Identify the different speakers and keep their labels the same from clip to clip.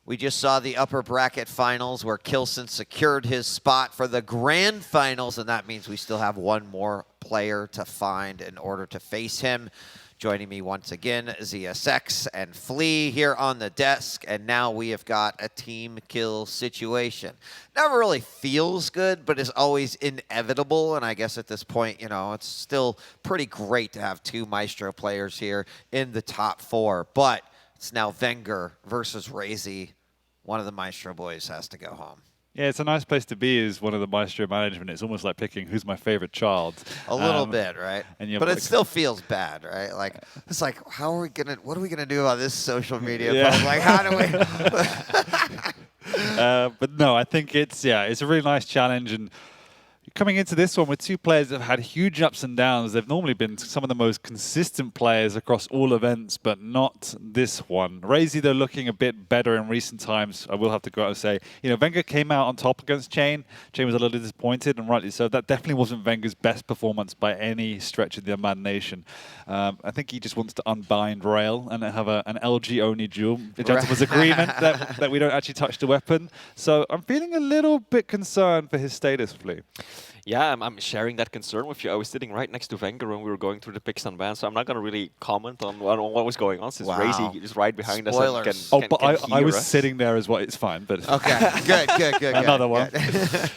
Speaker 1: We just saw the upper bracket finals where Kilson secured his spot for the grand finals, and that means we still have one more player to find in order to face him. Joining me once again, ZSX and Flea here on the desk, and now we have got a team kill situation. Never really feels good, but is always inevitable, and I guess at this point, you know, it's still pretty great to have two Maestro players here in the top 4, but it's now vengeurR versus RAISY. One of the Maestro boys has to go home.
Speaker 2: Yeah, it's a nice place to be as one of the Maestro management. It's almost like picking who's my favorite child.
Speaker 1: A little bit, right?
Speaker 2: But
Speaker 1: it still feels bad, right? Like, it's like, what are we going to do about this social media?
Speaker 2: Yeah.
Speaker 1: Like, how do we?
Speaker 2: But no, I think it's a really nice challenge. And coming into this one with two players that have had huge ups and downs, they've normally been some of the most consistent players across all events, but not this one. RAISY, though, looking a bit better in recent times. I will have to go out and say, you know, vengeurR came out on top against Chain. Chain was a little disappointed, and rightly so. That definitely wasn't vengeur's best performance by any stretch of the imagination. I think he just wants to unbind Rail and have an LG-only duel. The gentleman's agreement that we don't actually touch the weapon. So I'm feeling a little bit concerned for his status, Flea.
Speaker 3: Yeah, I'm sharing that concern with you. I was sitting right next to vengeurR when we were going through the picks and bans, so I'm not going to really comment on what was going on, since RAISY is right behind
Speaker 1: Spoilers.
Speaker 3: us and can
Speaker 2: I was
Speaker 3: hear us.
Speaker 2: sitting there as well. It's fine, but
Speaker 1: Okay, good.
Speaker 2: Another one.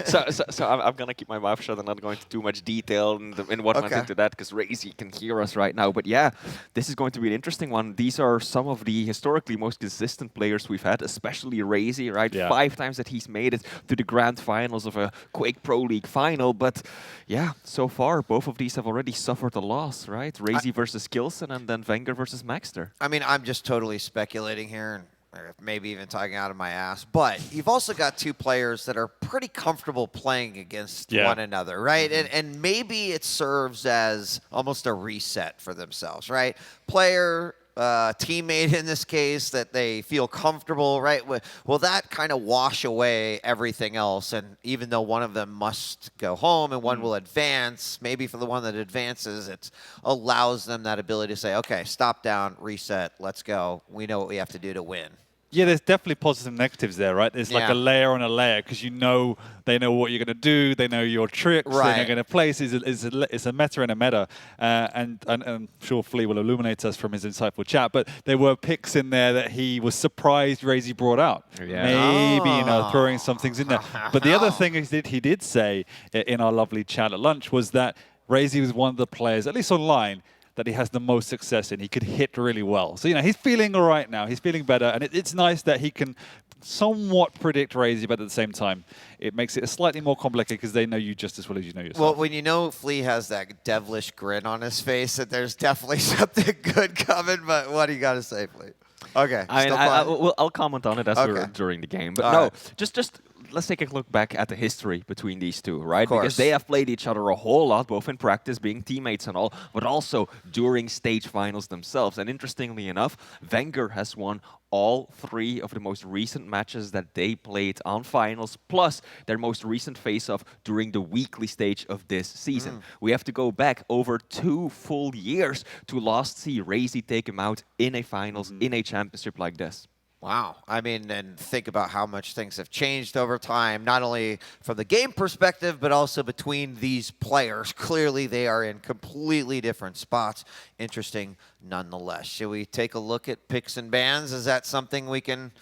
Speaker 3: So I'm going to keep my mouth shut and not go into too much detail in what went into that, because RAISY can hear us right now. But yeah, this is going to be an interesting one. These are some of the historically most consistent players we've had, especially RAISY, right?
Speaker 2: Yeah.
Speaker 3: 5 times that he's made it to the grand finals of a Quake Pro League final. But yeah, so far, both of these have already suffered a loss, right? RAISY versus Kilson, and then vengeurR versus Maxter.
Speaker 1: I mean, I'm just totally speculating here, or maybe even talking out of my ass, but you've also got two players that are pretty comfortable playing against one another, right? And maybe it serves as almost a reset for themselves, right? Player, teammate in this case, that they feel comfortable, right? Will that kind of wash away everything else? And even though one of them must go home and one will advance, maybe for the one that advances, it allows them that ability to say, okay, stop down, reset, let's go. We know what we have to do to win.
Speaker 2: Yeah, there's definitely positives and negatives there, right? There's like a layer on a layer, because you know they know what you're going to do, they know your tricks, they know going to place. It's a meta and a meta, and I'm sure Flea will illuminate us from his insightful chat. But there were picks in there that he was surprised RAISY brought out.
Speaker 3: Yeah.
Speaker 2: Maybe you know, throwing some things in there. But the other thing he did say in our lovely chat at lunch was that RAISY was one of the players, at least online, that he has the most success in. He could hit really well. So, you know, he's feeling all right now. He's feeling better. And it's nice that he can somewhat predict RAISY, but at the same time, it makes it slightly more complicated because they know you just as well as you know yourself.
Speaker 1: Well, when you know Flea has that devilish grin on his face, that there's definitely something good coming, but what do you got to say, Flea? Okay.
Speaker 3: I'll comment on it as we're during the game. But just let's take a look back at the history between these two, right? Because they have played each other a whole lot, both in practice, being teammates and all, but also during stage finals themselves. And interestingly enough, vengeurR has won all 3 of the most recent matches that they played on finals, plus their most recent face-off during the weekly stage of this season. We have to go back over 2 full years to last see RAISY take him out in a finals, in a championship like this.
Speaker 1: Wow. I mean, and think about how much things have changed over time, not only from the game perspective, but also between these players. Clearly, they are in completely different spots. Interesting nonetheless. Should we take a look at picks and bans? Is that something we can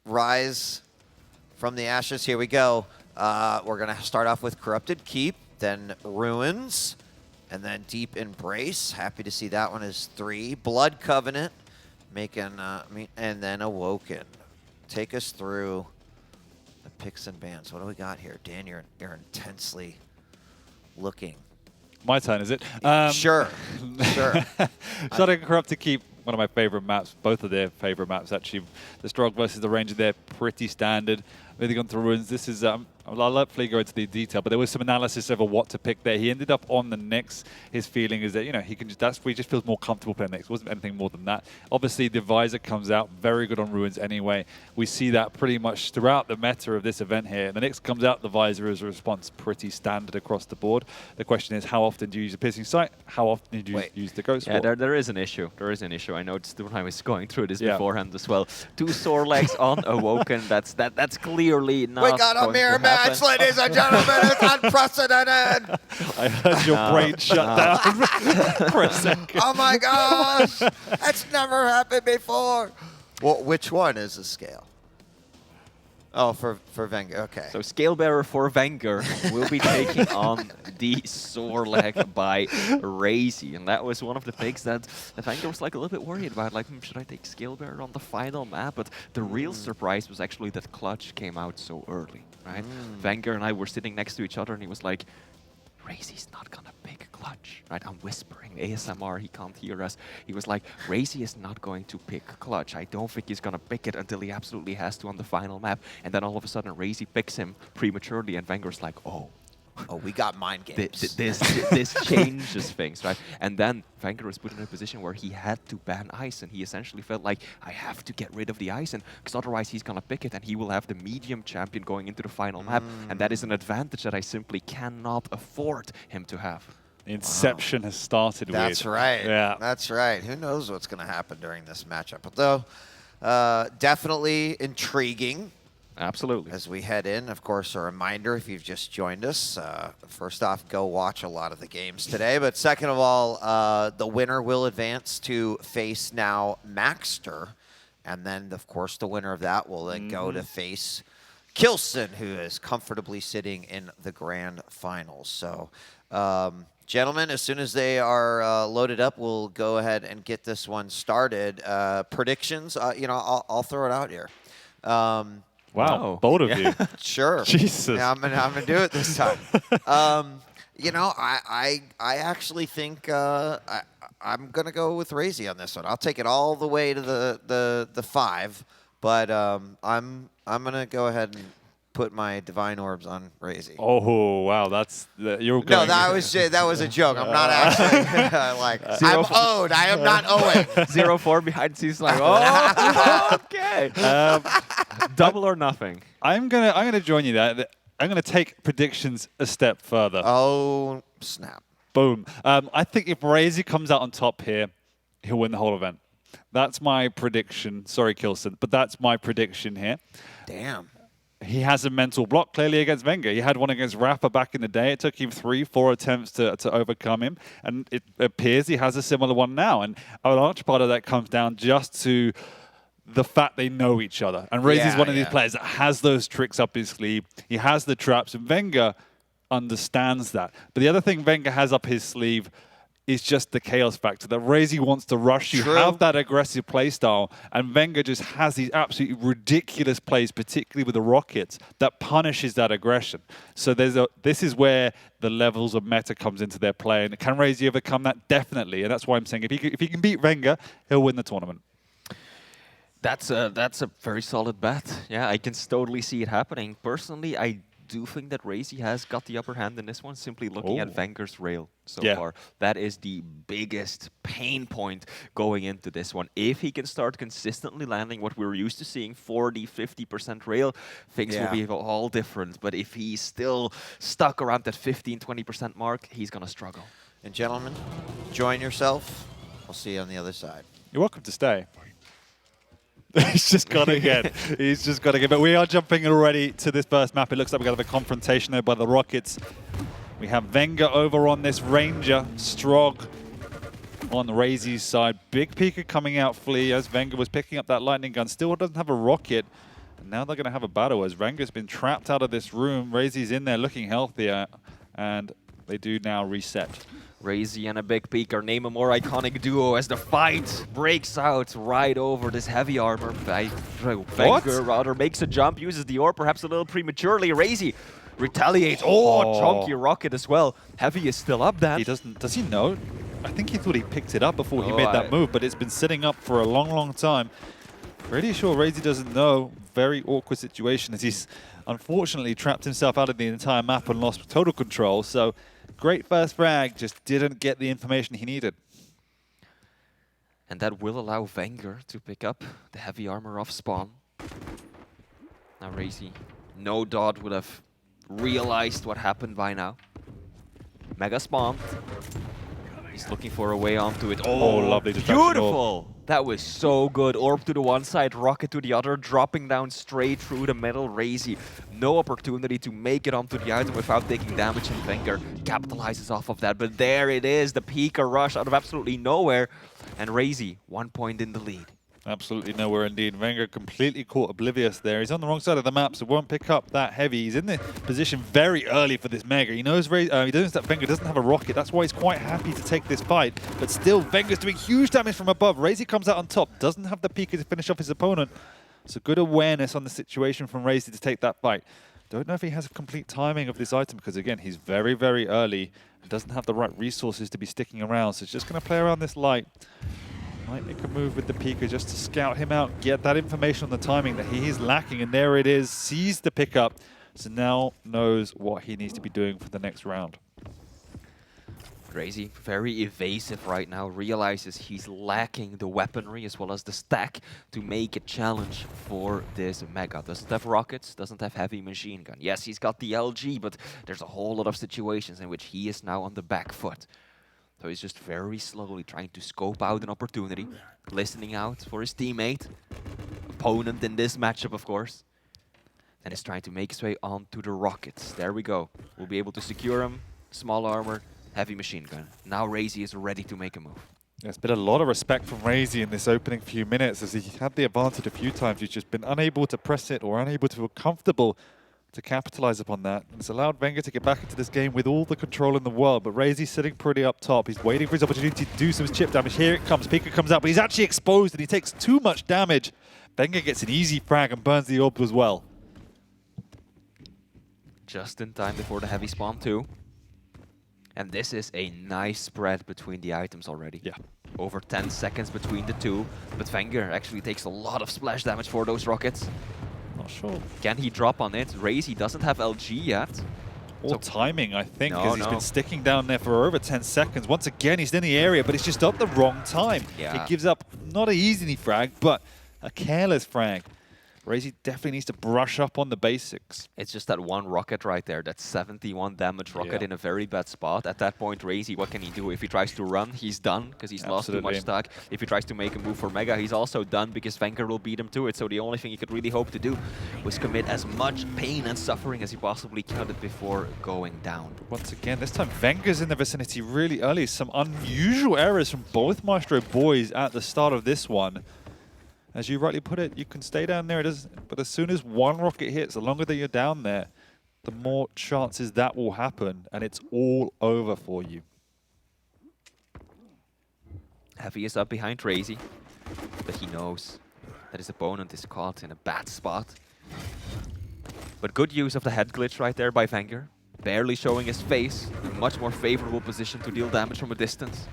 Speaker 1: rise from the ashes? Here we go. We're going to start off with Corrupted Keep, then Ruins, and then Deep Embrace. Happy to see that one is 3. Blood Covenant. And then Awoken. Take us through the picks and bans. What do we got here? Dan, you're intensely looking.
Speaker 2: My turn, is it?
Speaker 1: Sure.
Speaker 2: Starting Corrupted Keep, one of my favorite maps, both of their favorite maps actually. The Strogg versus the Ranger, they're pretty standard. really gone through ruins. This is, I'll let Flea go into the detail, but there was some analysis over what to pick there. He ended up on the Nyx. His feeling is that, you know, he can just, that's where he just feels more comfortable playing Nyx. It wasn't anything more than that. Obviously, the Visor comes out very good on ruins anyway. We see that pretty much throughout the meta of this event here. The Nyx comes out, the Visor as a response, pretty standard across the board. The question is, how often do you use a piercing sight? How often do you use the Ghost Wall?
Speaker 3: Yeah, there is an issue. There is an issue. I noticed when I was going through this beforehand as well. 2 sore legs on Awoken. That's clearly not.
Speaker 1: We got a mirror match, ladies and gentlemen. It's unprecedented.
Speaker 2: I heard your brain shut down for a second.
Speaker 1: Oh my gosh, that's never happened before. Well, which one is the scale? Oh, for vengeurR. Okay.
Speaker 3: So scale bearer for vengeurR will be taking on the sore leg by RAISY, and that was one of the picks that vengeurR was like a little bit worried about. Like, should I take scale bearer on the final map? But the real surprise was actually that Clutch came out so early, right? vengeurR and I were sitting next to each other, and he was like, RAISY's not gonna pick Clutch, right? I'm whispering ASMR, he can't hear us. He was like, RAISY is not going to pick Clutch. I don't think he's gonna pick it until he absolutely has to on the final map. And then all of a sudden, RAISY picks him prematurely, and vengeur's like, oh,
Speaker 1: we got mind games.
Speaker 3: This changes things, right? And then vengeurR was put in a position where he had to ban ice, and he essentially felt like, I have to get rid of the ice, and because otherwise he's gonna pick it, and he will have the medium champion going into the final map, and that is an advantage that I simply cannot afford him to have.
Speaker 2: Inception has started.
Speaker 1: That's right.
Speaker 2: Yeah,
Speaker 1: that's right. Who knows what's going to happen during this matchup? But though, definitely intriguing.
Speaker 3: Absolutely.
Speaker 1: As we head in, of course, a reminder, if you've just joined us, first off, go watch a lot of the games today. But second of all, the winner will advance to face now Maxter. And then, of course, the winner of that will then go to face Kilson, who is comfortably sitting in the grand finals. So, gentlemen, as soon as they are loaded up, we'll go ahead and get this one started. Predictions, you know, I'll throw it out here.
Speaker 2: Wow, bold of you.
Speaker 1: Sure.
Speaker 2: Jesus.
Speaker 1: Yeah, I'm gonna do it this time. You know, I actually think I'm gonna go with RAISY on this one. I'll take it all the way to the 5, but I'm gonna go ahead and put my divine orbs on RAISY.
Speaker 2: Oh wow, you're going.
Speaker 1: No, that was a joke. I'm not actually like I'm owed. I am not owing.
Speaker 3: 0-4 behind scenes like, oh, okay. Double or nothing.
Speaker 2: I'm gonna join you there. I'm gonna take predictions a step further.
Speaker 1: Oh snap!
Speaker 2: Boom. I think if RAISY comes out on top here, he'll win the whole event. That's my prediction. Sorry, Kilson, but that's my prediction here.
Speaker 1: Damn.
Speaker 2: He has a mental block clearly against vengeurR. He had one against Rapper back in the day. It took him 3-4 attempts to overcome him. And it appears he has a similar one now. And a large part of that comes down just to the fact they know each other. And RAISY's one of these players that has those tricks up his sleeve. He has the traps. And vengeurR understands that. But the other thing vengeurR has up his sleeve is just the chaos factor, that RAISY wants to rush you, have that aggressive play style, and vengeurR just has these absolutely ridiculous plays, particularly with the rockets, that punishes that aggression. So this is where the levels of meta comes into their play, and can RAISY overcome that? Definitely, and that's why I'm saying if he can beat vengeurR, he'll win the tournament.
Speaker 3: That's a very solid bet. Yeah, I can totally see it happening. Personally, I do think that RAISY has got the upper hand in this one, simply looking at vengeur's rail so far. That is the biggest pain point going into this one. If he can start consistently landing what we're used to seeing, 40-50% rail, things will be all different. But if he's still stuck around that 15-20% mark, he's going to struggle.
Speaker 1: And gentlemen, join yourself. I'll see you on the other side.
Speaker 2: You're welcome to stay. He's just gone again. He's just gone again. But we are jumping already to this first map. It looks like we're going to have a confrontation there by the Rockets. We have vengeurR over on this Ranger. Strog on RAISY's side. Big Pika coming out Flea as vengeurR was picking up that lightning gun. Still doesn't have a rocket. And now they're going to have a battle as vengeurR's been trapped out of this room. RAISY's in there looking healthier. And they do now reset.
Speaker 3: RAISY and a Big Pika name a more iconic duo as the fight breaks out right over this heavy armor. vengeurR rather makes a jump, uses the orb perhaps a little prematurely. RAISY retaliates. Oh, chunky rocket as well. Heavy is still up then.
Speaker 2: He doesn't. Does he know? I think he thought he picked it up before he made that move, but it's been sitting up for a long, long time. Pretty sure RAISY doesn't know. Very awkward situation as he's unfortunately trapped himself out of the entire map and lost total control. So great first frag, just didn't get the information he needed.
Speaker 3: And that will allow vengeurR to pick up the heavy armor off spawn. Now RAISY, no doubt would have realized what happened by now. Mega spawned. He's looking for a way onto it.
Speaker 2: Oh, lovely distraction.
Speaker 3: Beautiful! That was so good. Orb to the one side, rocket to the other, dropping down straight through the middle. RAISY, no opportunity to make it onto the item without taking damage, and vengeurR capitalizes off of that. But there it is, the Pika rush out of absolutely nowhere. And RAISY, 1 point in the lead.
Speaker 2: Absolutely nowhere indeed. vengeurR completely caught oblivious there. He's on the wrong side of the map, so won't pick up that heavy. He's in the position very early for this Mega. He knows that vengeurR doesn't have a rocket. That's why he's quite happy to take this fight. But still, vengeurR's doing huge damage from above. RAISY comes out on top, doesn't have the Pika to finish off his opponent. So good awareness on the situation from RAISY to take that fight. Don't know if he has a complete timing of this item because, again, he's very, very early and doesn't have the right resources to be sticking around. So he's just going to play around this light. Might make a move with the Pika just to scout him out, get that information on the timing that he is lacking, and there it is, sees the pickup, so now knows what he needs to be doing for the next round.
Speaker 3: RAISY, very evasive right now, realizes he's lacking the weaponry as well as the stack to make a challenge for this Mega. Doesn't have rockets, doesn't have heavy machine gun. Yes, he's got the LG, but there's a whole lot of situations in which he is now on the back foot. So he's just very slowly trying to scope out an opportunity, listening out for his teammate, opponent in this matchup, of course. And is trying to make his way onto the rockets. There we go. We'll be able to secure him. Small armor, heavy machine gun. Now RAISY is ready to make a move.
Speaker 2: There's been a lot of respect from RAISY in this opening few minutes as he had the advantage a few times. He's just been unable to press it or unable to feel comfortable to capitalize upon that. And it's allowed vengeurR to get back into this game with all the control in the world, but RAISY's sitting pretty up top. He's waiting for his opportunity to do some chip damage. Here it comes. Pika comes out, but he's actually exposed and he takes too much damage. vengeurR gets an easy frag and burns the orb as well.
Speaker 3: Just in time before the heavy spawn too. And this is a nice spread between the items already.
Speaker 2: Yeah.
Speaker 3: Over 10 seconds between the two, but vengeurR actually takes a lot of splash damage for those rockets.
Speaker 2: Not sure.
Speaker 3: Can he drop on it? RAISY doesn't have LG yet.
Speaker 2: Or timing, I think,
Speaker 3: No,
Speaker 2: because he's been sticking down there for over 10 seconds. Once again, he's in the area, but it's just at the wrong time.
Speaker 3: Yeah.
Speaker 2: It gives up not an easy frag, but a careless frag. RAISY definitely needs to brush up on the basics.
Speaker 3: It's just that one rocket right there, that 71 damage rocket in a very bad spot. At that point, RAISY, what can he do? If he tries to run, he's done, because he's lost too much stack. If he tries to make a move for Mega, he's also done, because vengeurR will beat him to it. So the only thing he could really hope to do was commit as much pain and suffering as he possibly could before going down.
Speaker 2: Once again, this time vengeurR's in the vicinity really early. Some unusual errors from both Maestro boys at the start of this one. As you rightly put it, you can stay down there, but as soon as one rocket hits, the longer that you're down there, the more chances that will happen, and it's all over for you.
Speaker 3: Heavy is up behind RAISY, but he knows that his opponent is caught in a bad spot. But good use of the head glitch right there by vengeurR, barely showing his face, in a much more favorable position to deal damage from a distance.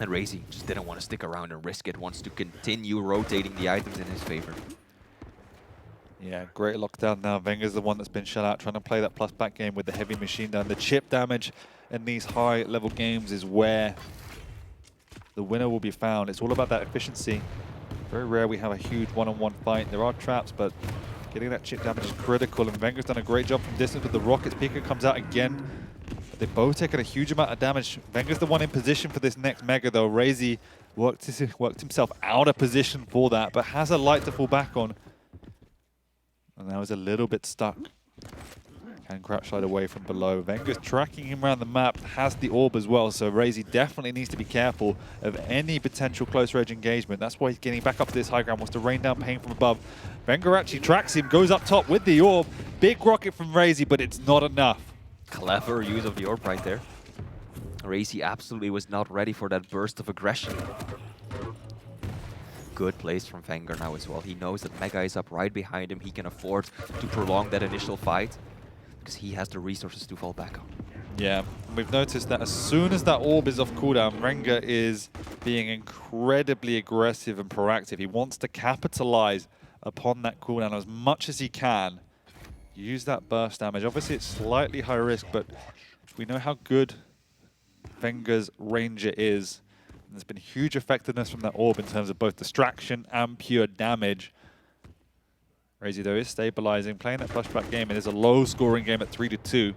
Speaker 3: And RAISY just didn't want to stick around and risk it, wants to continue rotating the items in his favor.
Speaker 2: Yeah, great lockdown now. vengeurR's the one that's been shut out, trying to play that plus back game with the heavy machine gun. The chip damage in these high level games is where the winner will be found. It's all about that efficiency. Very rare we have a huge one-on-one fight. There are traps, but getting that chip damage is critical. And vengeurR's done a great job from distance with the rockets. Pika comes out again. They both taken a huge amount of damage. vengeurR's the one in position for this next Mega, though. RAISY worked himself out of position for that, but has a light to fall back on. And now he's a little bit stuck. Can crouch slide away from below. vengeurR's tracking him around the map, has the orb as well, so RAISY definitely needs to be careful of any potential close range engagement. That's why he's getting back up to this high ground, wants to rain down pain from above. vengeurR actually tracks him, goes up top with the orb. Big rocket from RAISY, but it's not enough.
Speaker 3: Clever use of the orb right there. RAISY absolutely was not ready for that burst of aggression. Good plays from vengeurR now as well. He knows that Mega is up right behind him. He can afford to prolong that initial fight because he has the resources to fall back on.
Speaker 2: Yeah, we've noticed that as soon as that orb is off cooldown, vengeurR is being incredibly aggressive and proactive. He wants to capitalize upon that cooldown as much as he can. Use that burst damage. Obviously, it's slightly high risk, but we know how good vengeur's Ranger is. And there's been huge effectiveness from that orb in terms of both distraction and pure damage. RAISY, though, is stabilizing, playing that flashback game. It is a low-scoring game at 3-2.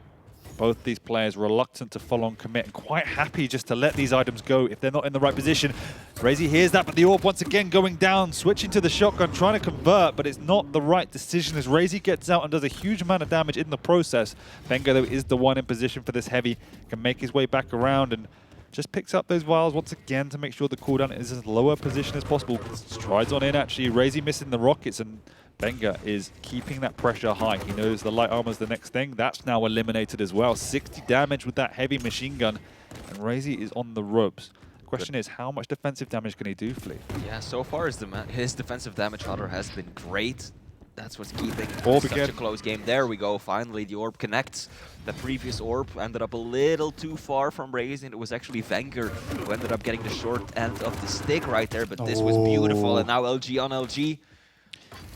Speaker 2: Both these players reluctant to full-on commit and quite happy just to let these items go if they're not in the right position. RAISY hears that, but the orb once again going down, switching to the shotgun, trying to convert, but it's not the right decision as RAISY gets out and does a huge amount of damage in the process. vengeurR, though, is the one in position for this heavy, can make his way back around and just picks up those vials once again to make sure the cooldown is as low a position as possible. Strides on in, actually. RAISY missing the rockets, and vengeurR is keeping that pressure high. He knows the light armor's the next thing. That's now eliminated as well. 60 damage with that heavy machine gun, and RAISY is on the ropes. The question is, how much defensive damage can he do, Flea?
Speaker 3: Yeah, so far his defensive damage ladder has been great. That's what's keeping
Speaker 2: Orb
Speaker 3: such
Speaker 2: again.
Speaker 3: a close game. There we go, finally the orb connects. The previous orb ended up a little too far from RAISY, and it was actually vengeurR who ended up getting the short end of the stick right there, but this was beautiful, and now LG on LG.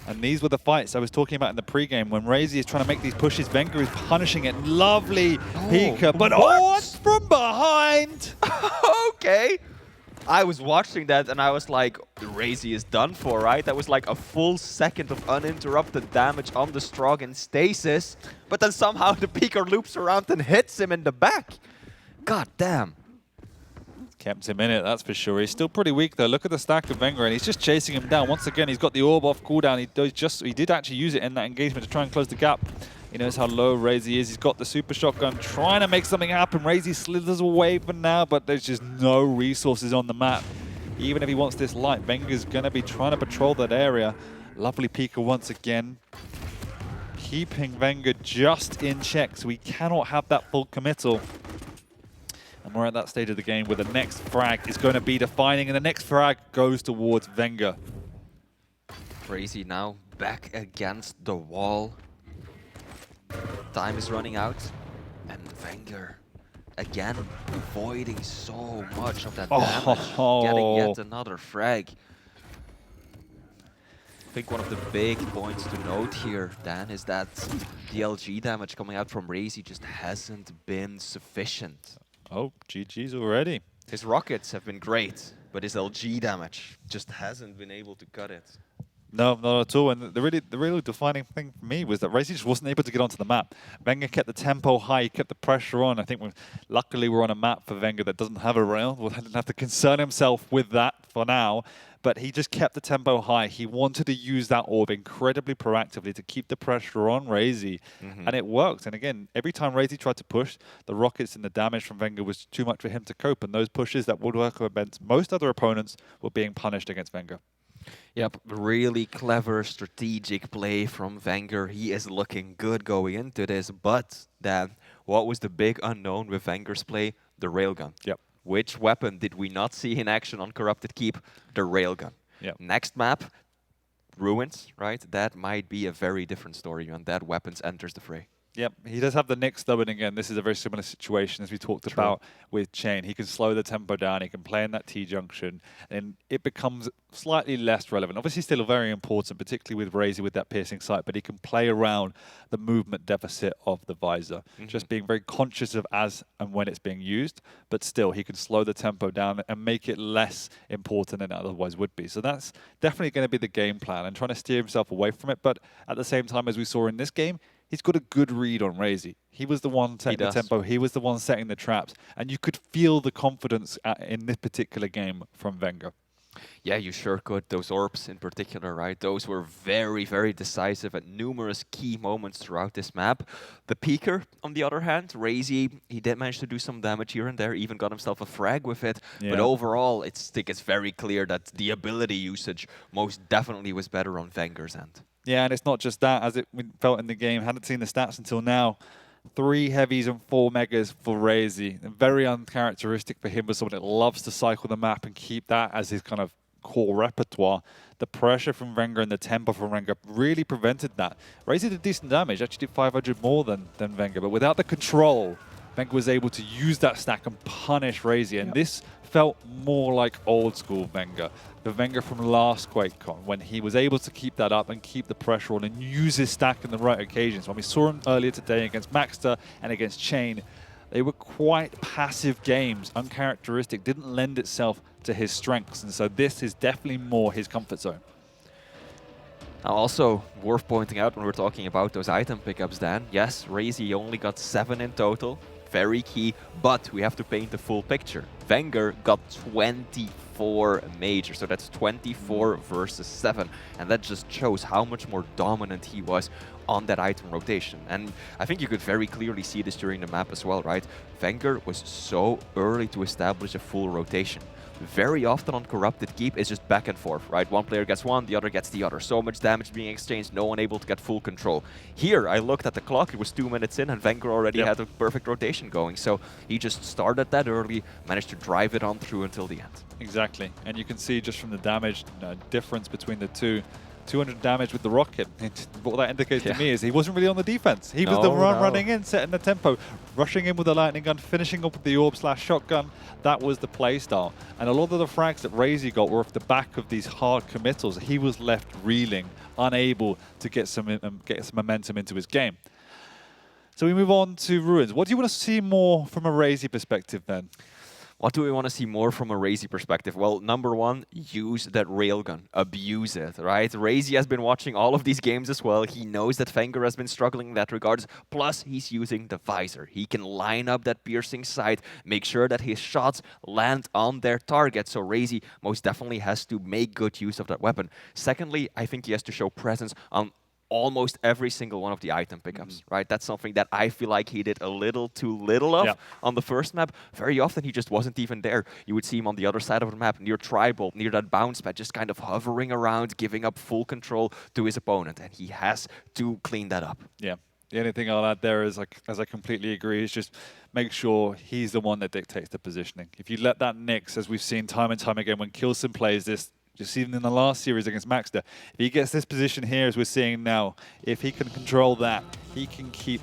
Speaker 2: And these were the fights I was talking about in the pregame when RAISY is trying to make these pushes. vengeurR is punishing it. Lovely Pika, but it's from behind.
Speaker 3: Okay. I was watching that and I was like, RAISY is done for, right? That was like a full second of uninterrupted damage on the Strog in stasis, but then somehow the Pika loops around and hits him in the back. God damn.
Speaker 2: Kept him in it, that's for sure. He's still pretty weak though. Look at the stack of vengeurR, and he's just chasing him down. Once again, he's got the orb off cooldown. He did actually use it in that engagement to try and close the gap. He knows how low RAISY is. He's got the super shotgun, trying to make something happen. RAISY slithers away for now, but there's just no resources on the map. Even if he wants this light, vengeur's gonna be trying to patrol that area. Lovely Pika once again, keeping vengeurR just in check, so we cannot have that full committal. And we're at that stage of the game where the next frag is going to be defining, and the next frag goes towards vengeurR.
Speaker 3: RAISY now back against the wall. Time is running out, and vengeurR again avoiding so much of that damage, getting yet another frag. I think one of the big points to note here, Dan, is that the LG damage coming out from RAISY just hasn't been sufficient.
Speaker 2: Oh, GG's already.
Speaker 3: His rockets have been great, but his LG damage just hasn't been able to cut it.
Speaker 2: No, not at all. And the really defining thing for me was that RAISY just wasn't able to get onto the map. vengeurR kept the tempo high, he kept the pressure on. I think luckily we're on a map for vengeurR that doesn't have a rail. We'll have to concern himself with that for now. But he just kept the tempo high. He wanted to use that orb incredibly proactively to keep the pressure on RAISY. And it worked. And again, every time RAISY tried to push, the rockets and the damage from vengeurR was too much for him to cope. And those pushes that would work against most other opponents were being punished against vengeurR.
Speaker 3: Yep, really clever strategic play from vengeurR. He is looking good going into this. But then, what was the big unknown with vengeur's play? The railgun.
Speaker 2: Yep.
Speaker 3: Which weapon did we not see in action on Corrupted Keep? The railgun.
Speaker 2: Yep.
Speaker 3: Next map, Ruins, right? That might be a very different story, and that weapons enters the fray.
Speaker 2: Yep, he does have the Nick stubborn again. This is a very similar situation as we talked about with Chain. He can slow the tempo down, he can play in that T-junction, and it becomes slightly less relevant. Obviously still very important, particularly with RAISY with that piercing sight, but he can play around the movement deficit of the visor. Just being very conscious of as and when it's being used, but still he can slow the tempo down and make it less important than it otherwise would be. So that's definitely going to be the game plan, and trying to steer himself away from it, but at the same time, as we saw in this game, he's got a good read on RAISY. He was the one setting the tempo. He was the one setting the traps. And you could feel the confidence in this particular game from vengeurR.
Speaker 3: Yeah, you sure could. Those orbs in particular, right? Those were very, very decisive at numerous key moments throughout this map. The Peeker, on the other hand, RAISY, he did manage to do some damage here and there, even got himself a frag with it. Yeah. But overall, I think it's very clear that the ability usage most definitely was better on vengeur's end.
Speaker 2: Yeah, and it's not just that, as it felt in the game. Hadn't seen the stats until now. 3 heavies and 4 megas for RAISY. Very uncharacteristic for him as someone that loves to cycle the map and keep that as his kind of core repertoire. The pressure from vengeurR and the tempo from vengeurR really prevented that. RAISY did decent damage, actually did 500 more than vengeurR, but without the control, Venga was able to use that stack and punish RAISY, and this felt more like old school Venga. The Venga from last QuakeCon, when he was able to keep that up and keep the pressure on and use his stack in the right occasions. When we saw him earlier today against Maxter and against Chain, they were quite passive games, uncharacteristic, didn't lend itself to his strengths, and so this is definitely more his comfort zone.
Speaker 3: Now also worth pointing out when we're talking about those item pickups, Dan, yes, RAISY only got 7 in total, very key, but we have to paint the full picture. vengeurR got 24 major, so that's 24 versus 7, and that just shows how much more dominant he was on that item rotation. And I think you could very clearly see this during the map as well, right? vengeurR was so early to establish a full rotation. Very often on Corrupted Keep, it's just back and forth, right? One player gets one, the other gets the other. So much damage being exchanged, no one able to get full control. Here, I looked at the clock, it was 2 minutes in, and vengeurR already had a perfect rotation going. So he just started that early, managed to drive it on through until the end.
Speaker 2: Exactly, and you can see just from the damage difference between the two, 200 damage with the rocket. What that indicates to me is he wasn't really on the defense. He was the running in, setting the tempo, rushing in with the lightning gun, finishing up with the orb/shotgun. That was the play style. And a lot of the frags that RAISY got were off the back of these hard committals. He was left reeling, unable to get some momentum into his game. So we move on to Ruins. What do you want to see more from a RAISY perspective then?
Speaker 3: What do we want to see more from a RAISY perspective? Well, number one, use that railgun. Abuse it, right? RAISY has been watching all of these games as well. He knows that vengeurR has been struggling in that regards. Plus, he's using the visor. He can line up that piercing sight, make sure that his shots land on their target. So RAISY most definitely has to make good use of that weapon. Secondly, I think he has to show presence on almost every single one of the item pickups, right? That's something that I feel like he did a little too little of on the first map. Very often he just wasn't even there. You would see him on the other side of the map, near Tribal, near that bounce pad, just kind of hovering around, giving up full control to his opponent, and he has to clean that up.
Speaker 2: Yeah. The only thing I'll add there is, like, as I completely agree, is just make sure he's the one that dictates the positioning. If you let that nix, as we've seen time and time again, when Kilson plays this, just even in the last series against Maxter, if he gets this position here, as we're seeing now, if he can control that, he can keep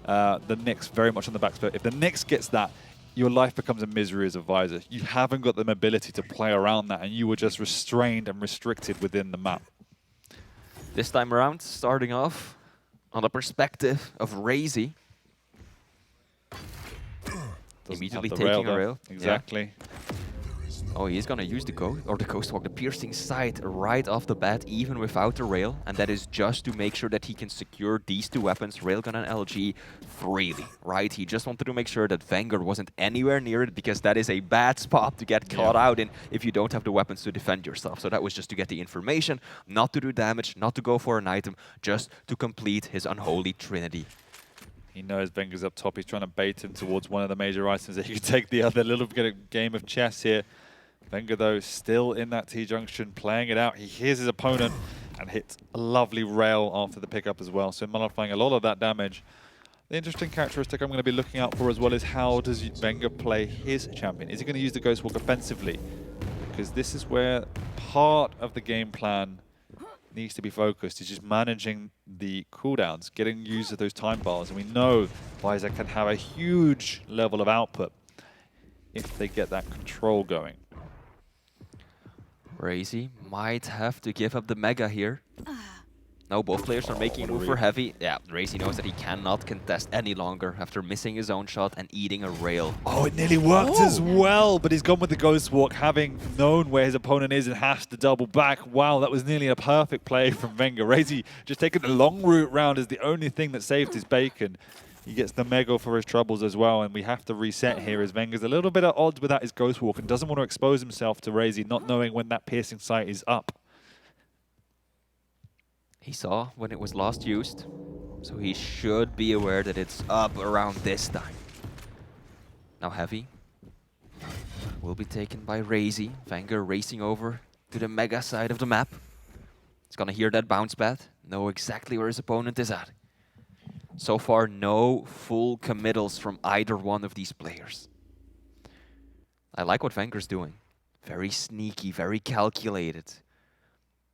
Speaker 2: the Nix very much on the back foot. If the Nix gets that, your life becomes a misery as a visor. You haven't got the mobility to play around that, and you were just restrained and restricted within the map.
Speaker 3: This time around, starting off on the perspective of RAISY. Immediately taking a rail.
Speaker 2: Exactly.
Speaker 3: Yeah. Oh, he's gonna use the Ghost Walk, the piercing sight right off the bat, even without the rail, and that is just to make sure that he can secure these two weapons, Railgun and LG, freely, right? He just wanted to make sure that vengeurR wasn't anywhere near it, because that is a bad spot to get caught out in if you don't have the weapons to defend yourself. So that was just to get the information, not to do damage, not to go for an item, just to complete his unholy trinity.
Speaker 2: He knows vengeurR's up top. He's trying to bait him towards one of the major items that he could take the other. Little bit of game of chess here. vengeurR, though, still in that T-junction, playing it out. He hears his opponent and hits a lovely rail after the pickup as well, so nullifying a lot of that damage. The interesting characteristic I'm going to be looking out for as well is how does vengeurR play his champion? Is he going to use the Ghost Walk offensively? Because this is where part of the game plan needs to be focused, is just managing the cooldowns, getting use of those time bars. And we know visor can have a huge level of output if they get that control going.
Speaker 3: RAISY might have to give up the Mega here. No, both players are making a move for heavy. Yeah, RAISY knows that he cannot contest any longer after missing his own shot and eating a rail.
Speaker 2: Oh, it nearly worked as well, but he's gone with the Ghost Walk, having known where his opponent is and has to double back. Wow, that was nearly a perfect play from vengeurR. RAISY just taking the long route round is the only thing that saved his bacon. He gets the Mega for his troubles as well, and we have to reset here as vengeurR's a little bit at odds without his Ghost Walk and doesn't want to expose himself to RAISY, not knowing when that piercing sight is up.
Speaker 3: He saw when it was last used, so he should be aware that it's up around this time. Now heavy will be taken by RAISY. vengeurR racing over to the Mega side of the map. He's gonna hear that bounce pad, know exactly where his opponent is at. So far, no full committals from either one of these players. I like what vengeurR's doing. Very sneaky, very calculated.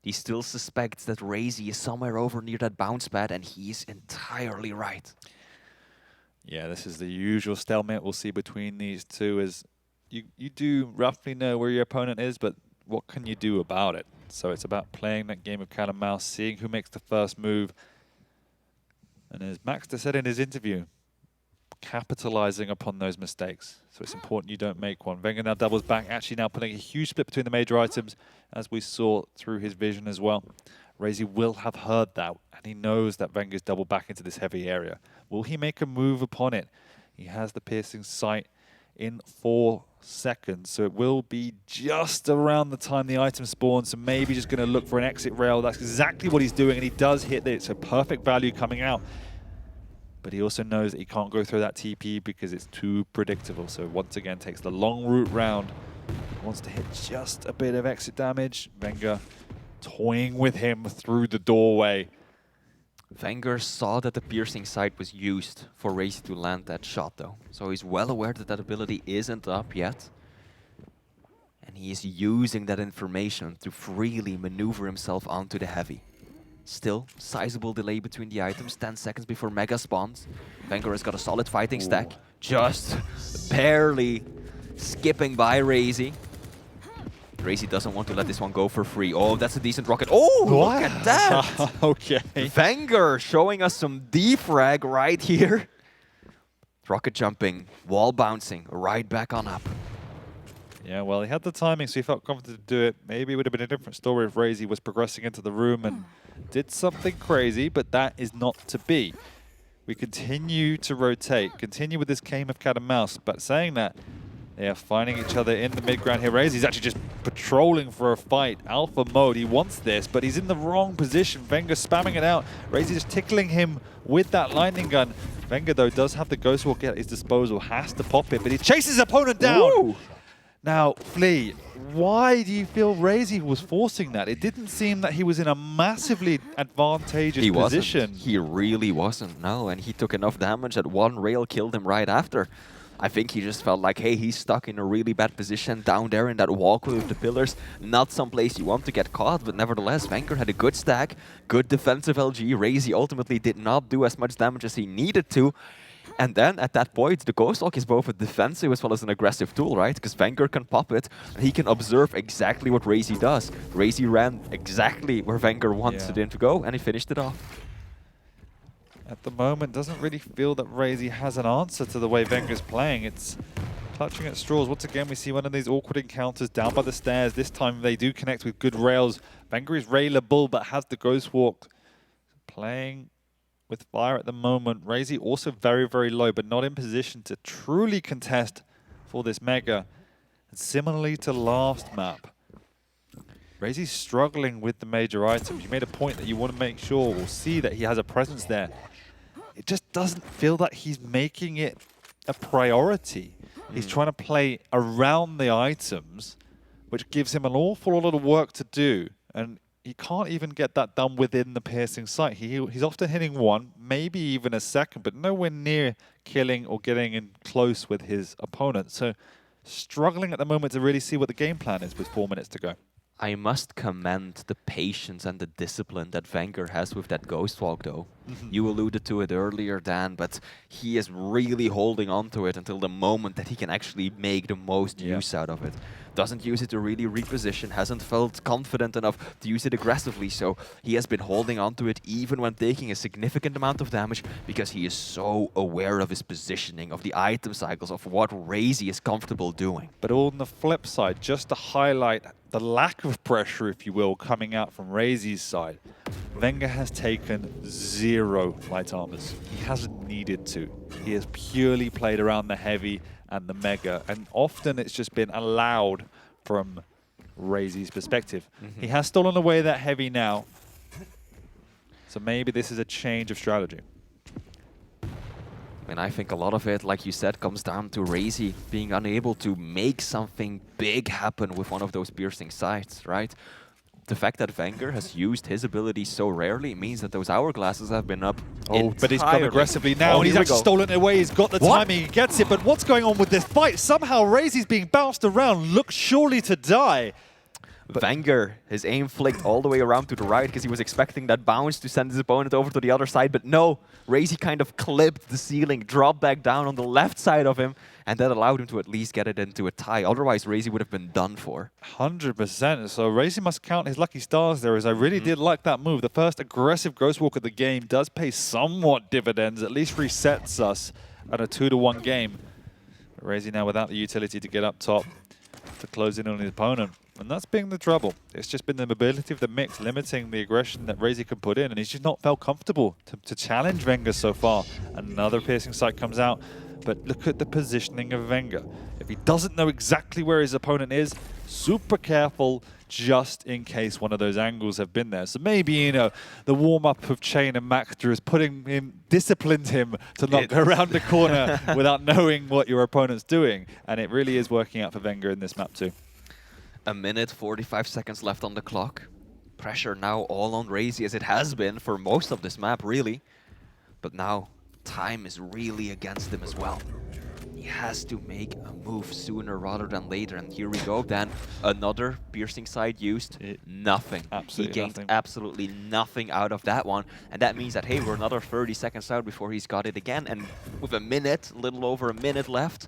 Speaker 3: He still suspects that RAISY is somewhere over near that bounce pad, and he's entirely right.
Speaker 2: Yeah, this is the usual stalemate we'll see between these two. Is you do roughly know where your opponent is, but what can you do about it? So it's about playing that game of cat and mouse, seeing who makes the first move. And as Max said in his interview, capitalizing upon those mistakes. So it's important you don't make one. Wenger now doubles back, actually now putting a huge split between the major items, as we saw through his vision as well. RAISY will have heard that, and he knows that Wenger's doubled back into this heavy area. Will he make a move upon it? He has the piercing sight in 4 seconds, so it will be just around the time the item spawns, so maybe just going to look for an exit rail. That's exactly what he's doing, and he does hit it, so perfect value coming out. But he also knows that he can't go through that TP because it's too predictable. So once again, takes the long route round. Wants to hit just a bit of exit damage. Wenger toying with him through the doorway.
Speaker 3: Wenger saw that the piercing sight was used for RAISY to land that shot, though. So he's well aware that that ability isn't up yet. And he is using that information to freely maneuver himself onto the heavy. Still, sizable delay between the items, 10 seconds before Mega spawns. Wenger has got a solid fighting stack, just barely skipping by RAISY. RAISY doesn't want to let this one go for free. Oh, that's a decent rocket. Oh, look at that!
Speaker 2: Okay.
Speaker 3: Wenger showing us some defrag right here. Rocket jumping, wall bouncing, right back on up.
Speaker 2: Yeah, well, he had the timing, so he felt confident to do it. Maybe it would have been a different story if RAISY was progressing into the room and did something crazy, but that is not to be. We continue to rotate, continue with this game of cat and mouse, but saying that, they are finding each other in the mid-ground here. RAISY's actually just patrolling for a fight. Alpha mode, he wants this, but he's in the wrong position. Wenger spamming it out. RAISY just tickling him with that lightning gun. Wenger, though, does have the Ghost Walk at his disposal, has to pop it, but he chases his opponent down.
Speaker 3: Ooh.
Speaker 2: Now, Flea, why do you feel RAISY was forcing that? It didn't seem that he was in a massively advantageous position.
Speaker 3: He really wasn't, no. And he took enough damage that one rail killed him right after. I think he just felt like, hey, he's stuck in a really bad position down there in that walkway with the pillars. Not someplace you want to get caught, but nevertheless, Wenger had a good stack, good defensive LG. RAISY ultimately did not do as much damage as he needed to. And then, at that point, the Ghost Walk is both a defensive as well as an aggressive tool, right? Because Wenger can pop it, and he can observe exactly what RAISY does. RAISY ran exactly where Wenger wanted him to go, and he finished it off.
Speaker 2: At the moment, doesn't really feel that RAISY has an answer to the way Wenger's playing. It's clutching at straws. Once again, we see one of these awkward encounters down by the stairs. This time, they do connect with good rails. Wenger is railable, but has the Ghost Walk. Playing with fire at the moment. RAISY also very, very low, but not in position to truly contest for this Mega. And similarly to last map, RAISY's struggling with the major items. You made a point that you want to make sure or see that he has a presence there. It just doesn't feel that he's making it a priority. He's trying to play around the items, which gives him an awful lot of work to do. And he can't even get that done within the piercing sight. He's often hitting one, maybe even a second, but nowhere near killing or getting in close with his opponent. So struggling at the moment to really see what the game plan is with 4 minutes to go.
Speaker 3: I must commend the patience and the discipline that Wenger has with that Ghost Walk, though. You alluded to it earlier, Dan, but he is really holding on to it until the moment that he can actually make the most use out of it. Doesn't use it to really reposition, hasn't felt confident enough to use it aggressively, so he has been holding on to it even when taking a significant amount of damage because he is so aware of his positioning, of the item cycles, of what RAISY is comfortable doing.
Speaker 2: But on the flip side, just to highlight the lack of pressure, if you will, coming out from RAISY's side, Wenger has taken 0 light armors. He hasn't needed to. He has purely played around the heavy and the Mega, and often it's just been allowed from RAISY's perspective. He has stolen away that heavy now, so maybe this is a change of strategy.
Speaker 3: And I think a lot of it, like you said, comes down to RAISY being unable to make something big happen with one of those piercing sights, right? The fact that Wenger has used his ability so rarely means that those hourglasses have been up entirely.
Speaker 2: But he's gone aggressively now, and he's actually stolen it away. He's got the timing, he gets it, but what's going on with this fight? Somehow RAISY's being bounced around, looks surely to die.
Speaker 3: vengeurR, his aim flicked all the way around to the right because he was expecting that bounce to send his opponent over to the other side, but no. RAISY kind of clipped the ceiling, dropped back down on the left side of him, and that allowed him to at least get it into a tie. Otherwise, RAISY would have been done for.
Speaker 2: 100%. So RAISY must count his lucky stars there, as I really did like that move. The first aggressive Ghost Walk of the game does pay somewhat dividends, at least resets us at a 2-1 game. But RAISY now without the utility to get up top to close in on his opponent. And that's been the trouble. It's just been the mobility of the mix limiting the aggression that RAISY can put in, and he's just not felt comfortable to challenge vengeurR so far. Another piercing sight comes out, but look at the positioning of vengeurR. If he doesn't know exactly where his opponent is, super careful just in case one of those angles have been there. So maybe, you know, the warm-up of Chain and Mactor has disciplined him to not go around the corner without knowing what your opponent's doing. And it really is working out for vengeurR in this map too.
Speaker 3: A minute, 45 seconds left on the clock. Pressure now all on RAISY, as it has been for most of this map, really. But now, time is really against him as well. He has to make a move sooner rather than later. And here we go, then another piercing sight used. Nothing.
Speaker 2: Absolutely
Speaker 3: he gained
Speaker 2: nothing.
Speaker 3: absolutely nothing out of that one. And that means that, hey, we're another 30 seconds out before he's got it again. And with a minute, a little over a minute left,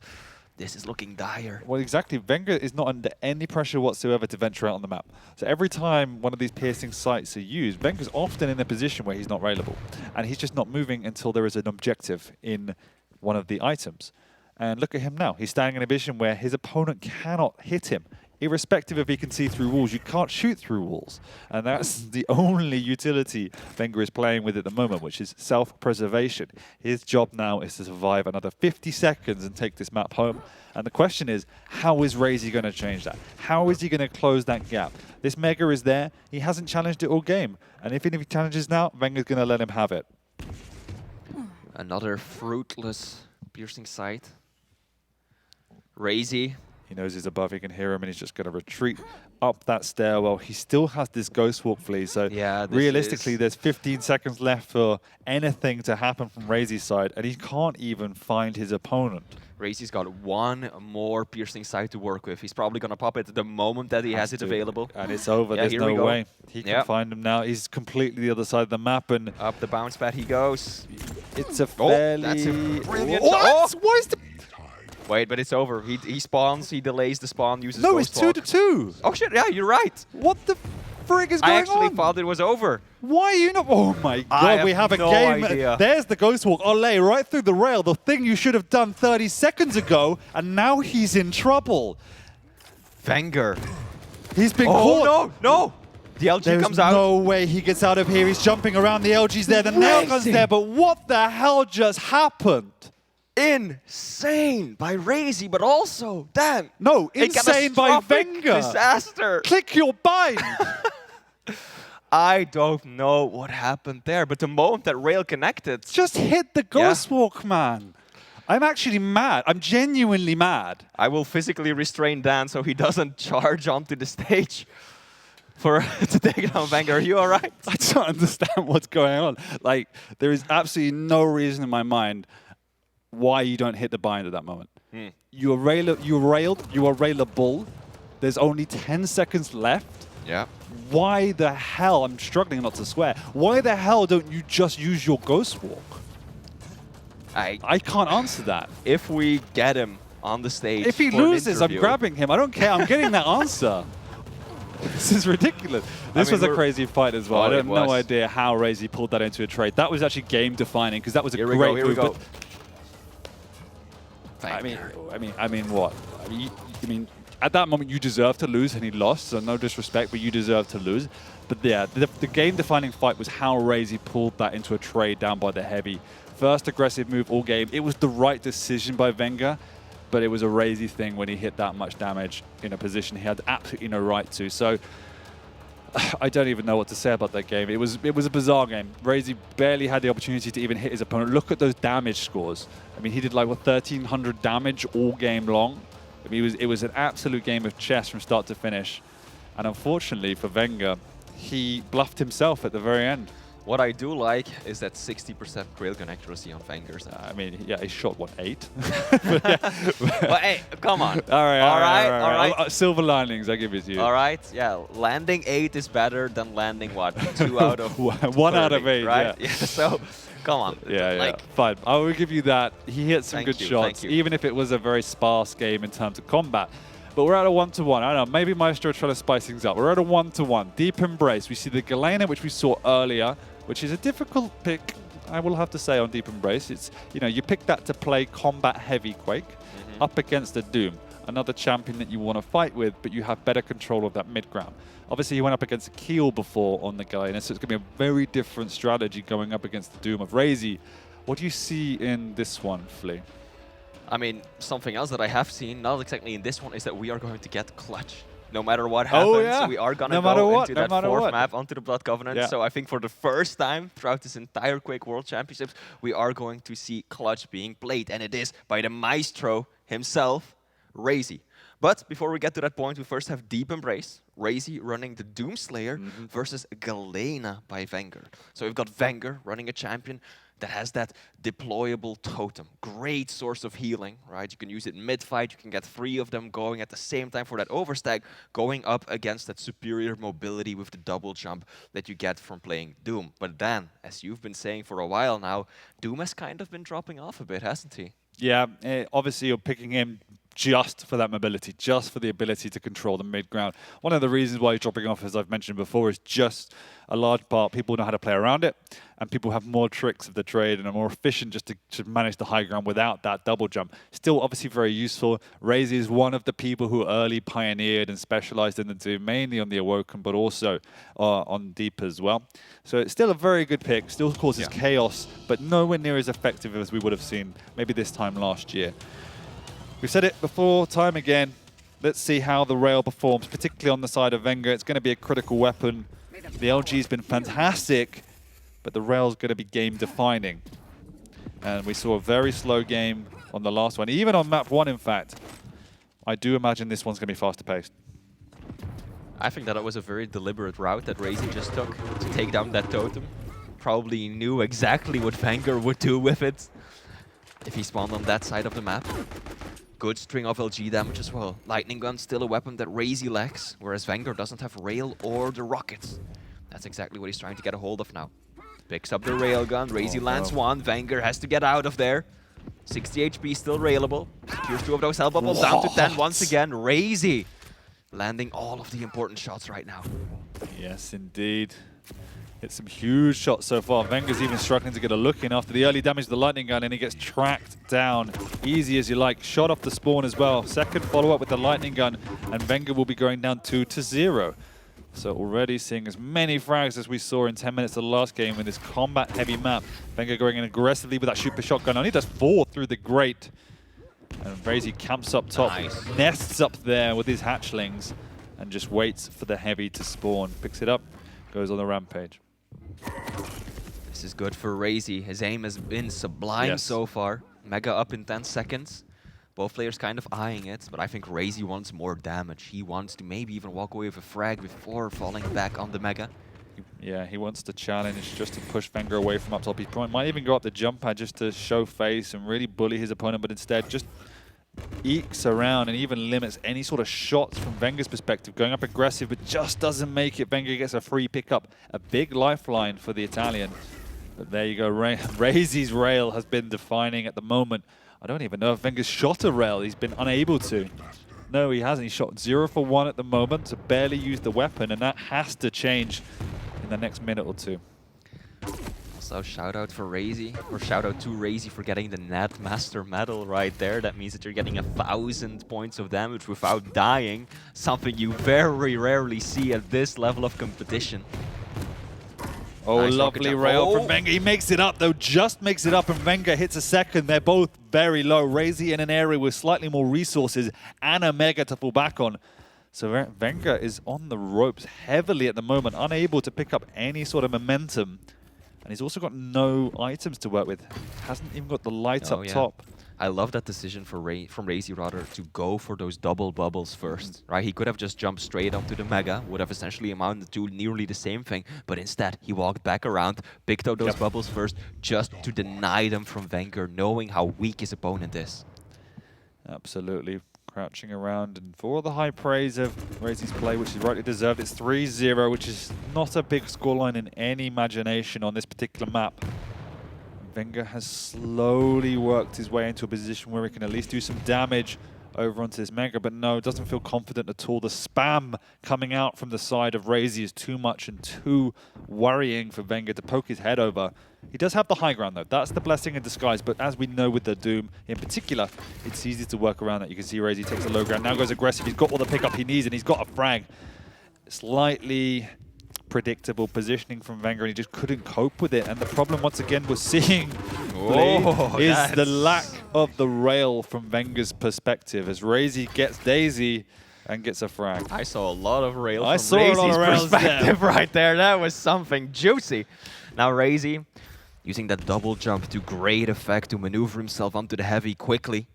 Speaker 3: this is looking dire.
Speaker 2: Well, exactly. vengeurR is not under any pressure whatsoever to venture out on the map. So every time one of these piercing sights are used, vengeurR's often in a position where he's not railable. And he's just not moving until there is an objective in one of the items. And look at him now. He's standing in a position where his opponent cannot hit him. Irrespective if he can see through walls, you can't shoot through walls. And that's the only utility vengeurR is playing with at the moment, which is self-preservation. His job now is to survive another 50 seconds and take this map home. And the question is, how is RAISY going to change that? How is he going to close that gap? This Mega is there. He hasn't challenged it all game. And even if he challenges now, vengeurR's going to let him have it.
Speaker 3: Another fruitless piercing sight. RAISY.
Speaker 2: He knows he's above, he can hear him, and he's just going to retreat up that stairwell. He still has this Ghost Walk flee, so
Speaker 3: yeah,
Speaker 2: realistically, there's 15 seconds left for anything to happen from RAISY's side, and he can't even find his opponent.
Speaker 3: RAISY's got one more piercing sight to work with. He's probably going to pop it the moment that he has it available.
Speaker 2: And it's over,
Speaker 3: Yeah,
Speaker 2: there's no way. He can find him now. He's completely the other side of the map, and
Speaker 3: up the bounce pad he goes.
Speaker 2: it's a fairly...
Speaker 3: That's a brilliant
Speaker 2: What?
Speaker 3: shot.
Speaker 2: Why is the...
Speaker 3: Wait, but it's over. He spawns, he delays the spawn, uses
Speaker 2: No,
Speaker 3: Ghost
Speaker 2: it's
Speaker 3: Walk.
Speaker 2: 2-2.
Speaker 3: Oh shit, yeah, you're right.
Speaker 2: What the frig is going on?
Speaker 3: I actually thought it was over.
Speaker 2: Why are you not? Oh my
Speaker 3: I
Speaker 2: god, we have a
Speaker 3: no
Speaker 2: game.
Speaker 3: idea.
Speaker 2: There's the Ghost Walk. Olay right through the rail. The thing you should have done 30 seconds ago, and now he's in trouble.
Speaker 3: vengeurR.
Speaker 2: He's been caught.
Speaker 3: No! The LG
Speaker 2: There's
Speaker 3: comes out.
Speaker 2: no way he gets out of here. He's jumping around. The LG's there. The nail gun's there. But what the hell just happened?
Speaker 3: Insane by RAISY, but also, damn.
Speaker 2: No,
Speaker 3: a
Speaker 2: insane by
Speaker 3: catastrophic
Speaker 2: vengeurR.
Speaker 3: Disaster.
Speaker 2: Click your bind.
Speaker 3: I don't know what happened there, but the moment that rail connected,
Speaker 2: Just hit the Ghost Walk, man. I'm actually mad. I'm genuinely mad.
Speaker 3: I will physically restrain Dan so he doesn't charge onto the stage for to take down vengeurR. Are you all right?
Speaker 2: I don't understand what's going on. Like, there is absolutely no reason in my mind why you don't hit the bind at that moment. You are railable. There's only 10 seconds left.
Speaker 3: Yeah.
Speaker 2: Why the hell, I'm struggling not to swear, why the hell don't you just use your Ghost Walk? I can't answer that.
Speaker 3: If we get him on the stage,
Speaker 2: If he
Speaker 3: for an
Speaker 2: loses, I'm
Speaker 3: interview-
Speaker 2: grabbing him. I don't care. I'm getting that answer. This is ridiculous. This was a crazy fight as well.
Speaker 3: Oh,
Speaker 2: I have no
Speaker 3: was.
Speaker 2: idea how RAISY pulled that into a trade. That was actually game defining because that was a
Speaker 3: Here
Speaker 2: great
Speaker 3: we go. Here we
Speaker 2: move.
Speaker 3: go.
Speaker 2: I mean, what? I mean, at that moment you deserve to lose, and he lost. So no disrespect, but you deserve to lose. But yeah, the game-defining fight was how RAISY pulled that into a trade down by the heavy. First aggressive move all game. It was the right decision by vengeurR, but it was a RAISY thing when he hit that much damage in a position he had absolutely no right to. So I don't even know what to say about that game. It was a bizarre game. RAISY barely had the opportunity to even hit his opponent. Look at those damage scores. I mean, he did like, what, 1,300 damage all game long? I mean, it was an absolute game of chess from start to finish. And unfortunately for vengeurR, he bluffed himself at the very end.
Speaker 3: What I do like is that 60% railgun accuracy on vengeur's.
Speaker 2: I mean, yeah, he shot, what, 8?
Speaker 3: But hey, come on.
Speaker 2: All right.
Speaker 3: All right.
Speaker 2: Silver linings, I give it to you.
Speaker 3: All right, yeah. Landing 8 is better than landing, what, 2 out of
Speaker 2: 1 out of 8,
Speaker 3: right?
Speaker 2: yeah.
Speaker 3: So, come on.
Speaker 2: Yeah,
Speaker 3: like,
Speaker 2: fine. I will give you that. He hit some good shots,
Speaker 3: you.
Speaker 2: even if it was a very sparse game in terms of combat. But we're at a 1-to-1. I don't know, maybe Maestro trying to spice things up. We're at a 1-to-1. Deep Embrace. We see the Galena, which we saw earlier, which is a difficult pick, I will have to say, on Deep Embrace. It's, you know, you pick that to play combat-heavy Quake up against a Doom, another champion that you want to fight with, but you have better control of that mid-ground. Obviously, he went up against Keel before on the Galena, so it's going to be a very different strategy going up against the Doom of RAISY. What do you see in this one, Flea?
Speaker 3: I mean, something else that I have seen, not exactly in this one, is that we are going to get clutch. No matter what happens, we are going to go into that fourth map, onto the Blood Covenant. Yeah. So I think for the first time throughout this entire Quake World Championships, we are going to see clutch being played. And it is by the maestro himself, RAISY. But before we get to that point, we first have Deep Embrace, RAISY running the Doomslayer versus Galena by vengeurR. So we've got vengeurR running a champion that has that deployable totem. Great source of healing, right? You can use it mid-fight, you can get 3 of them going at the same time for that overstack, going up against that superior mobility with the double jump that you get from playing Doom. But then, as you've been saying for a while now, Doom has kind of been dropping off a bit, hasn't he?
Speaker 2: Yeah, obviously you're picking him just for that mobility, just for the ability to control the mid-ground. One of the reasons why he's dropping off, as I've mentioned before, is just a large part people know how to play around it, and people have more tricks of the trade and are more efficient just to manage the high ground without that double jump. Still obviously very useful. RAISY is one of the people who early pioneered and specialized in the Doom, mainly on the Awoken, but also on Deep as well. So it's still a very good pick, still causes chaos, but nowhere near as effective as we would have seen maybe this time last year. We've said it before, time again. Let's see how the rail performs, particularly on the side of vengeurR. It's going to be a critical weapon. The LG's been fantastic, but the rail's going to be game-defining. And we saw a very slow game on the last one. Even on map 1, in fact, I do imagine this one's going to be faster paced.
Speaker 3: I think that it was a very deliberate route that RAISY just took to take down that totem. Probably knew exactly what vengeurR would do with it if he spawned on that side of the map. Good string of LG damage as well. Lightning Gun still a weapon that RAISY lacks, whereas vengeurR doesn't have rail or the rockets. That's exactly what he's trying to get a hold of now. Picks up the railgun, RAISY lands one, vengeurR has to get out of there. 60 HP still railable. Secures 2 of those health bubbles down to 10 once again. RAISY landing all of the important shots right now.
Speaker 2: Yes, indeed. Hit some huge shots so far. vengeurR's even struggling to get a look in after the early damage of the lightning gun, and he gets tracked down. Easy as you like. Shot off the spawn as well. Second follow-up with the lightning gun, and vengeurR will be going down 2-0. So already seeing as many frags as we saw in 10 minutes of the last game in this combat-heavy map. vengeurR going in aggressively with that super shotgun. Only does 4 through the grate. And RAISY camps up top, nests up there with his hatchlings, and just waits for the heavy to spawn. Picks it up, goes on the rampage.
Speaker 3: This is good for RAISY. His aim has been sublime so far. Mega up in 10 seconds. Both players kind of eyeing it, but I think RAISY wants more damage. He wants to maybe even walk away with a frag before falling back on the Mega.
Speaker 2: Yeah, he wants to challenge just to push vengeurR away from up top. He might even go up the jump pad just to show face and really bully his opponent, but instead just ekes around and even limits any sort of shots from vengeurR's perspective. Going up aggressive, but just doesn't make it. vengeurR gets a free pickup. A big lifeline for the Italian. But there you go. RAISY's rail has been defining at the moment. I don't even know if vengeurR's shot a rail. He's been unable to. No, he hasn't. He shot 0 for 1 at the moment to barely use the weapon, and that has to change in the next minute or 2.
Speaker 3: Also, shout out for RAISY, or shout out to RAISY for getting the Net Master medal right there. That means that you're getting 1,000 points of damage without dying, something you very rarely see at this level of competition.
Speaker 2: Oh, nice lovely rail from vengeurR. He makes it up, though, just makes it up, and vengeurR hits a second. They're both very low. RAISY in an area with slightly more resources and a Mega to fall back on. So vengeurR is on the ropes heavily at the moment, unable to pick up any sort of momentum. And he's also got no items to work with. Hasn't even got the light up top.
Speaker 3: I love that decision from RAISY rather to go for those double bubbles first, right? He could have just jumped straight onto the Mega, would have essentially amounted to nearly the same thing, but instead he walked back around, picked out those bubbles first, just to deny them from vengeurR, knowing how weak his opponent is.
Speaker 2: Absolutely. Crouching around, and for all the high praise of RAISY's play, which is rightly deserved, it's 3-0, which is not a big scoreline in any imagination on this particular map. vengeurR has slowly worked his way into a position where he can at least do some damage over onto this Mega, but no, doesn't feel confident at all. The spam coming out from the side of RAISY is too much and too worrying for vengeurR to poke his head over. He does have the high ground though, that's the blessing in disguise, but as we know with the Doom in particular, it's easy to work around that. You can see RAISY takes the low ground, now goes aggressive, he's got all the pickup he needs and he's got a frag. Slightly predictable positioning from vengeurR, and he just couldn't cope with it. And the problem once again we're seeing is the lack of the rail from vengeur's perspective as RAISY gets Daisy and gets a frag.
Speaker 3: I saw a lot of rail
Speaker 2: I
Speaker 3: from
Speaker 2: saw a lot of
Speaker 3: RAISY's perspective
Speaker 2: there.
Speaker 3: right there. That was something juicy. Now RAISY using that double jump to great effect to maneuver himself onto the heavy quickly.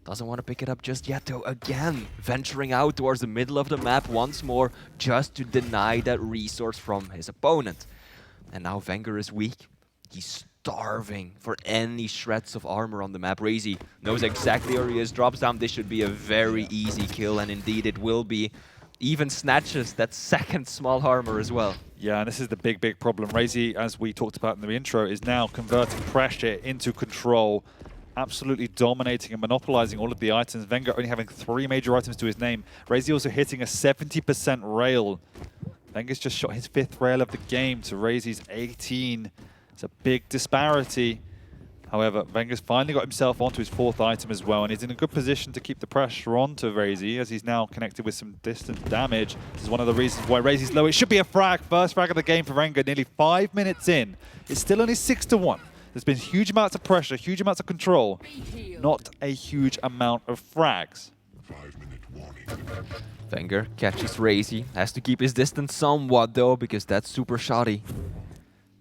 Speaker 3: Doesn't want to pick it up just yet though. Again, venturing out towards the middle of the map once more just to deny that resource from his opponent. And now vengeurR is weak. He's starving for any shreds of armor on the map. RAISY knows exactly where he is, drops down. This should be a very easy kill, and indeed it will be. Even snatches that second small armor as well.
Speaker 2: Yeah, and this is the big problem. RAISY, as we talked about in the intro, is now converting pressure into control. Absolutely dominating and monopolizing all of the items. vengeurR only having 3 major items to his name. RAISY also hitting a 70% rail. vengeur's just shot his 5th rail of the game to RAISY's 18. It's a big disparity. However, vengeur's finally got himself onto his 4th item as well, and he's in a good position to keep the pressure onto RAISY as he's now connected with some distant damage. This is one of the reasons why RAISY's low. It should be a frag. First frag of the game for vengeurR, nearly 5 minutes in. It's still only 6-1. There's been huge amounts of pressure, huge amounts of control, not a huge amount of frags.
Speaker 4: 5-minute warning.
Speaker 3: vengeurR catches RAISY, has to keep his distance somewhat though, because that's super shoddy.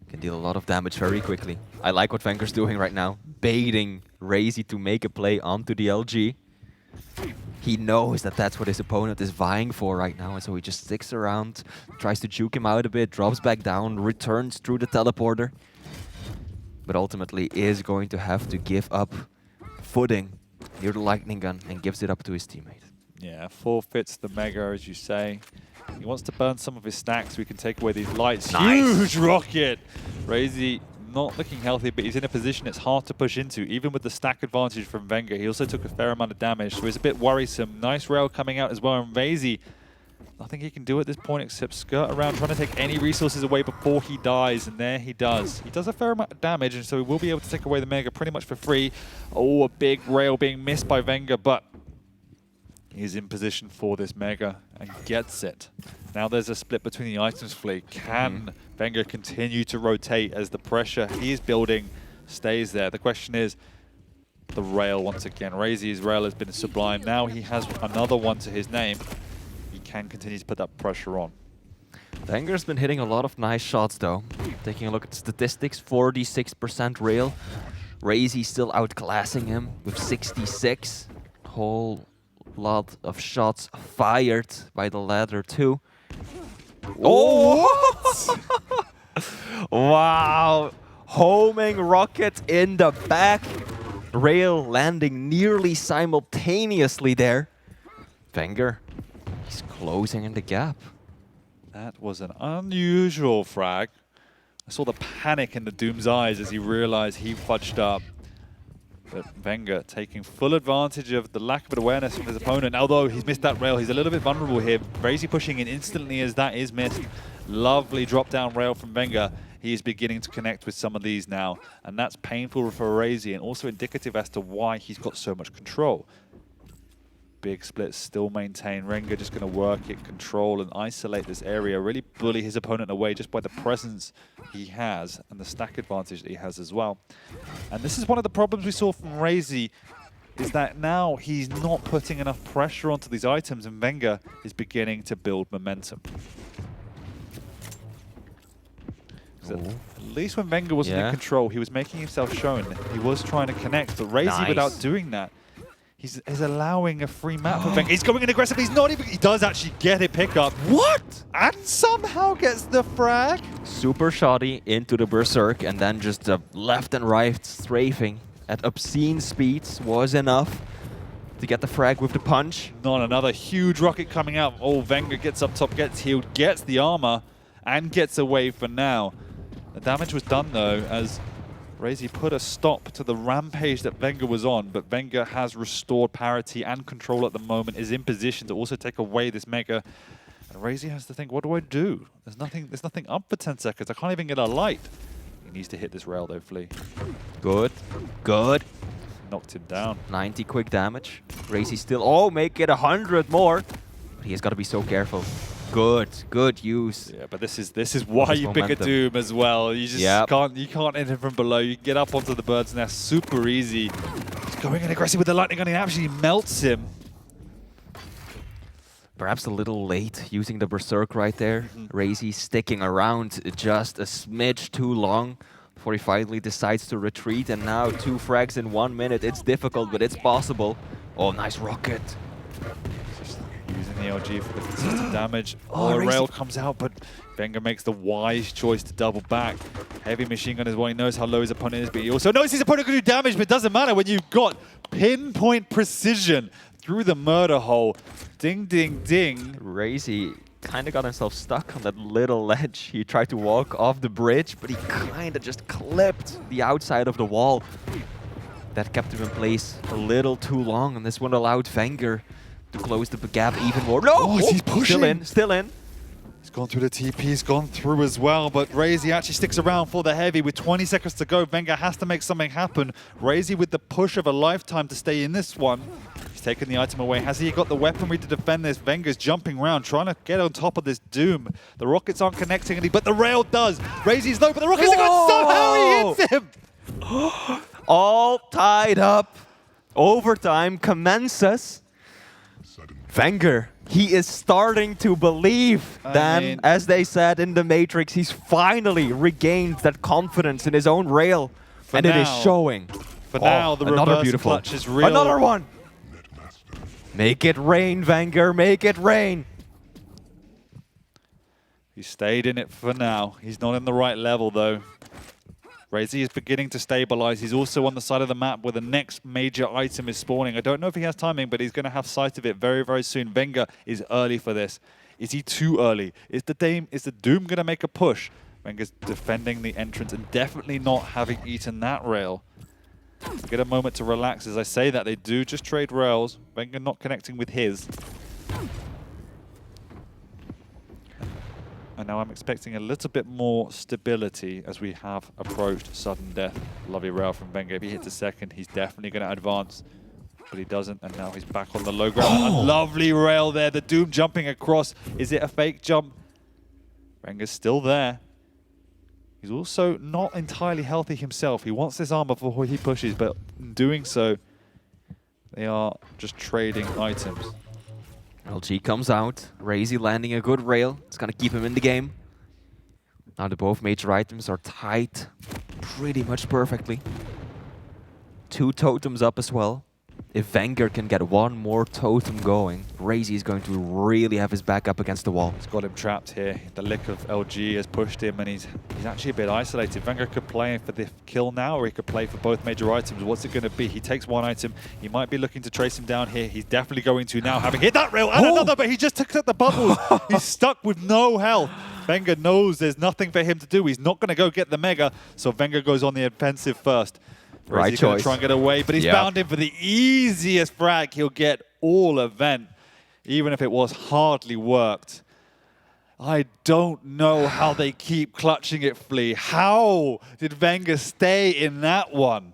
Speaker 3: Can deal a lot of damage very quickly. I like what vengeur's doing right now, baiting RAISY to make a play onto the LG. He knows that that's what his opponent is vying for right now, and so he just sticks around, tries to juke him out a bit, drops back down, returns through the teleporter. But ultimately is going to have to give up footing near the lightning gun and gives it up to his teammate.
Speaker 2: Yeah, forfeits the Mega, as you say. He wants to burn some of his stacks so we can take away these lights.
Speaker 3: Nice.
Speaker 2: Huge rocket! RAISY not looking healthy, but he's in a position it's hard to push into, even with the stack advantage from vengeurR. He also took a fair amount of damage, so he's a bit worrisome. Nice rail coming out as well, and RAISY, nothing he can do at this point except skirt around, trying to take any resources away before he dies, and there he does. He does a fair amount of damage, and so he will be able to take away the Mega pretty much for free. Oh, a big rail being missed by vengeurR, but he's in position for this Mega and gets it. Now there's a split between the items fleet. Can vengeurR continue to rotate as the pressure he is building stays there? The question is, the rail once again. RAISY's rail has been sublime. Now he has another one to his name. Can continue to put that pressure on.
Speaker 3: vengeur's been hitting a lot of nice shots though. Taking a look at the statistics, 46% rail. RAISY still outclassing him with 66. Whole lot of shots fired by the ladder too. Oh! Wow! Homing rocket in the back. Rail landing nearly simultaneously there. vengeurR, he's closing in the gap.
Speaker 2: That was an unusual frag. I saw the panic in the Doom's eyes as he realized he fudged up. But vengeurR taking full advantage of the lack of awareness from his opponent. Although he's missed that rail, he's a little bit vulnerable here. RAISY pushing in instantly as that is missed. Lovely drop down rail from vengeurR. He is beginning to connect with some of these now. And that's painful for RAISY and also indicative as to why he's got so much control. Big splits still maintain. vengeurR just going to work it, control and isolate this area, really bully his opponent away just by the presence he has and the stack advantage that he has as well. And this is one of the problems we saw from RAISY, is that now he's not putting enough pressure onto these items and vengeurR is beginning to build momentum. At least when Wenger wasn't in control, he was making himself shown. He was trying to connect, but RAISY, without doing that, he's allowing a free map for Wenger. He's going in aggressively. He's not even. He does actually get it pick up.
Speaker 3: What?
Speaker 2: And somehow gets the frag.
Speaker 3: Super shoddy into the Berserk, and then just left and right strafing at obscene speeds was enough to get the frag with the punch.
Speaker 2: Not another huge rocket coming out. Oh, Wenger gets up top, gets healed, gets the armor, and gets away for now. The damage was done, though, as RAISY put a stop to the rampage that Wenger was on, but Wenger has restored parity and control at the moment, is in position to also take away this Mega. And RAISY has to think, what do I do? There's nothing up for 10 seconds. I can't even get a light. He needs to hit this rail, though, Flea.
Speaker 3: Good. Good.
Speaker 2: Knocked him down.
Speaker 3: 90 quick damage. RAISY still, oh, make it 100 more. But he has got to be so careful. Good use.
Speaker 2: Yeah, but this is why you pick a Doom as well. You just can't hit him from below. You get up onto the bird's nest super easy. He's going in aggressive with the lightning gun. He actually melts him.
Speaker 3: Perhaps a little late using the Berserk right there. RAISY sticking around just a smidge too long before he finally decides to retreat. And now 2 frags in 1 minute. It's difficult, but it's possible. Oh, nice rocket.
Speaker 2: Using the LG for the consistent damage. Oh, the rail comes out, but Wenger makes the wise choice to double back. Heavy machine gun is what he knows how low his opponent is, but he also knows his opponent can do damage, but it doesn't matter when you've got pinpoint precision through the murder hole. Ding, ding, ding.
Speaker 3: RAISY kind of got himself stuck on that little ledge. He tried to walk off the bridge, but he kind of just clipped the outside of the wall. That kept him in place a little too long, and this one allowed Wenger to close the gap even more. No!
Speaker 2: Oh, he's pushing.
Speaker 3: Still in.
Speaker 2: He's gone through the TP, he's gone through as well, but RAISY actually sticks around for the heavy with 20 seconds to go. Wenger has to make something happen. RAISY with the push of a lifetime to stay in this one. He's taken the item away. Has he got the weaponry to defend this? Wenger's jumping around, trying to get on top of this Doom. The rockets aren't connecting, but the rail does. RAISY's low, but the rockets are gone. Somehow he hits him!
Speaker 3: All tied up. Overtime commences. Wenger, he is starting to believe. Then, as they said in the Matrix, he's finally regained that confidence in his own rail. And it is showing.
Speaker 2: For now, the reverse clutch is real.
Speaker 3: Another one! Make it rain, Wenger, make it rain!
Speaker 2: He stayed in it for now. He's not in the right level, though. RAISY is beginning to stabilize. He's also on the side of the map where the next major item is spawning. I don't know if he has timing, but he's going to have sight of it very, very soon. Wenger is early for this. Is he too early? Is the Doom going to make a push? Wenger's defending the entrance and definitely not having eaten that rail. Get a moment to relax. As I say that, they do just trade rails. Wenger not connecting with his. And now I'm expecting a little bit more stability as we have approached sudden death. Lovely rail from Wenger. If he hits a second, he's definitely going to advance. But he doesn't, and now he's back on the low ground. A lovely rail there. The Doom jumping across. Is it a fake jump? Wenger's still there. He's also not entirely healthy himself. He wants this armor before he pushes, but in doing so, they are just trading items.
Speaker 3: LG comes out, RAISY landing a good rail. It's going to keep him in the game. Now the both major items are tied pretty much perfectly. 2 totems up as well. If Wenger can get 1 more totem going, RAISY is going to really have his back up against the wall.
Speaker 2: He's got him trapped here. The lick of LG has pushed him, and he's actually a bit isolated. Wenger could play for the kill now, or he could play for both major items. What's it going to be? He takes 1 item. He might be looking to trace him down here. He's definitely going to now, having hit that rail and another, but he just took out the bubbles. He's stuck with no health. Wenger knows there's nothing for him to do. He's not going to go get the Mega, so Wenger goes on the offensive first.
Speaker 3: Right
Speaker 2: choice. Try and get away, but he's bound in for the easiest frag he'll get all event, even if it was hardly worked. I don't know how they keep clutching it, Flea. How did Wenger stay in that one?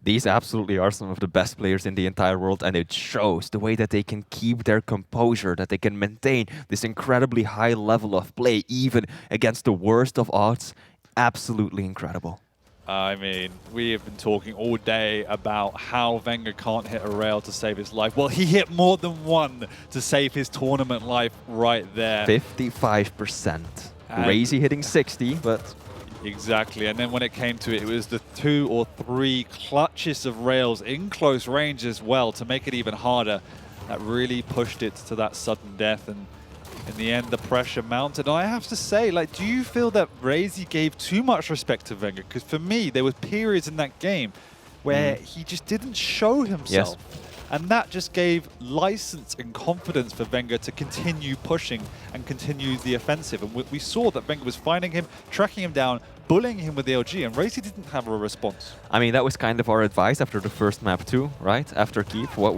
Speaker 3: These absolutely are some of the best players in the entire world, and it shows the way that they can keep their composure, that they can maintain this incredibly high level of play, even against the worst of odds. Absolutely incredible.
Speaker 2: I mean, we have been talking all day about how Wenger can't hit a rail to save his life. Well, he hit more than 1 to save his tournament life right there.
Speaker 3: 55%. RAISY hitting 60, but
Speaker 2: Exactly, and then when it came to it, it was the 2 or 3 clutches of rails in close range as well to make it even harder. That really pushed it to that sudden death, and in the end, the pressure mounted. And I have to say, like, do you feel that RAISY gave too much respect to vengeurR? Because for me, there were periods in that game where he just didn't show himself.
Speaker 3: Yes.
Speaker 2: And that just gave license and confidence for vengeurR to continue pushing and continue the offensive. And we saw that vengeurR was finding him, tracking him down, bullying him with the LG, and RAISY didn't have a response.
Speaker 3: I mean, that was kind of our advice after the first map too, right? After Keep, what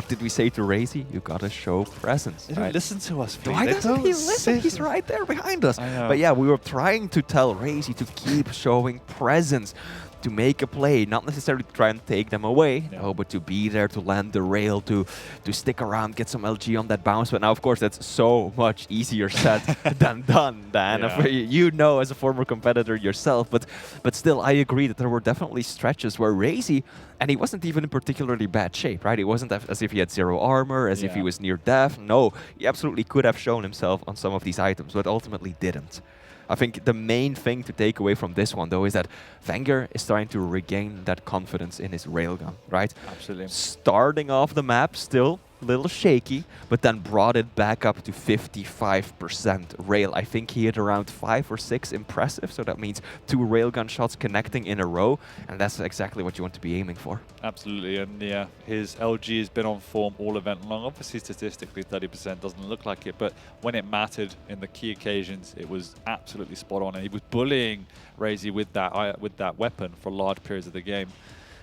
Speaker 3: did we say to RAISY? You gotta show presence.
Speaker 2: They don't listen to us,
Speaker 3: Why doesn't he listen? He's right there behind us. But yeah, we were trying to tell RAISY to keep showing presence, to make a play, not necessarily try and take them away, no, but to be there, to land the rail, to stick around, get some LG on that bounce. But now, of course, that's so much easier said than done, Dan.
Speaker 2: Yeah.
Speaker 3: You know, as a former competitor yourself, but still, I agree that there were definitely stretches where RAISY, and he wasn't even in particularly bad shape, right? It wasn't as if he had 0 armor, as if he was near death. No, he absolutely could have shown himself on some of these items, but ultimately didn't. I think the main thing to take away from this one, though, is that vengeurR is starting to regain that confidence in his railgun, right?
Speaker 2: Absolutely.
Speaker 3: Starting off the map still a little shaky, but then brought it back up to 55% rail. I think he hit around 5 or 6 impressive, so that means 2 railgun shots connecting in a row, and that's exactly what you want to be aiming for.
Speaker 2: Absolutely, and yeah, his LG has been on form all event long. Obviously, statistically, 30% doesn't look like it, but when it mattered in the key occasions, it was absolutely spot on, and he was bullying RAISY with that weapon for large periods of the game.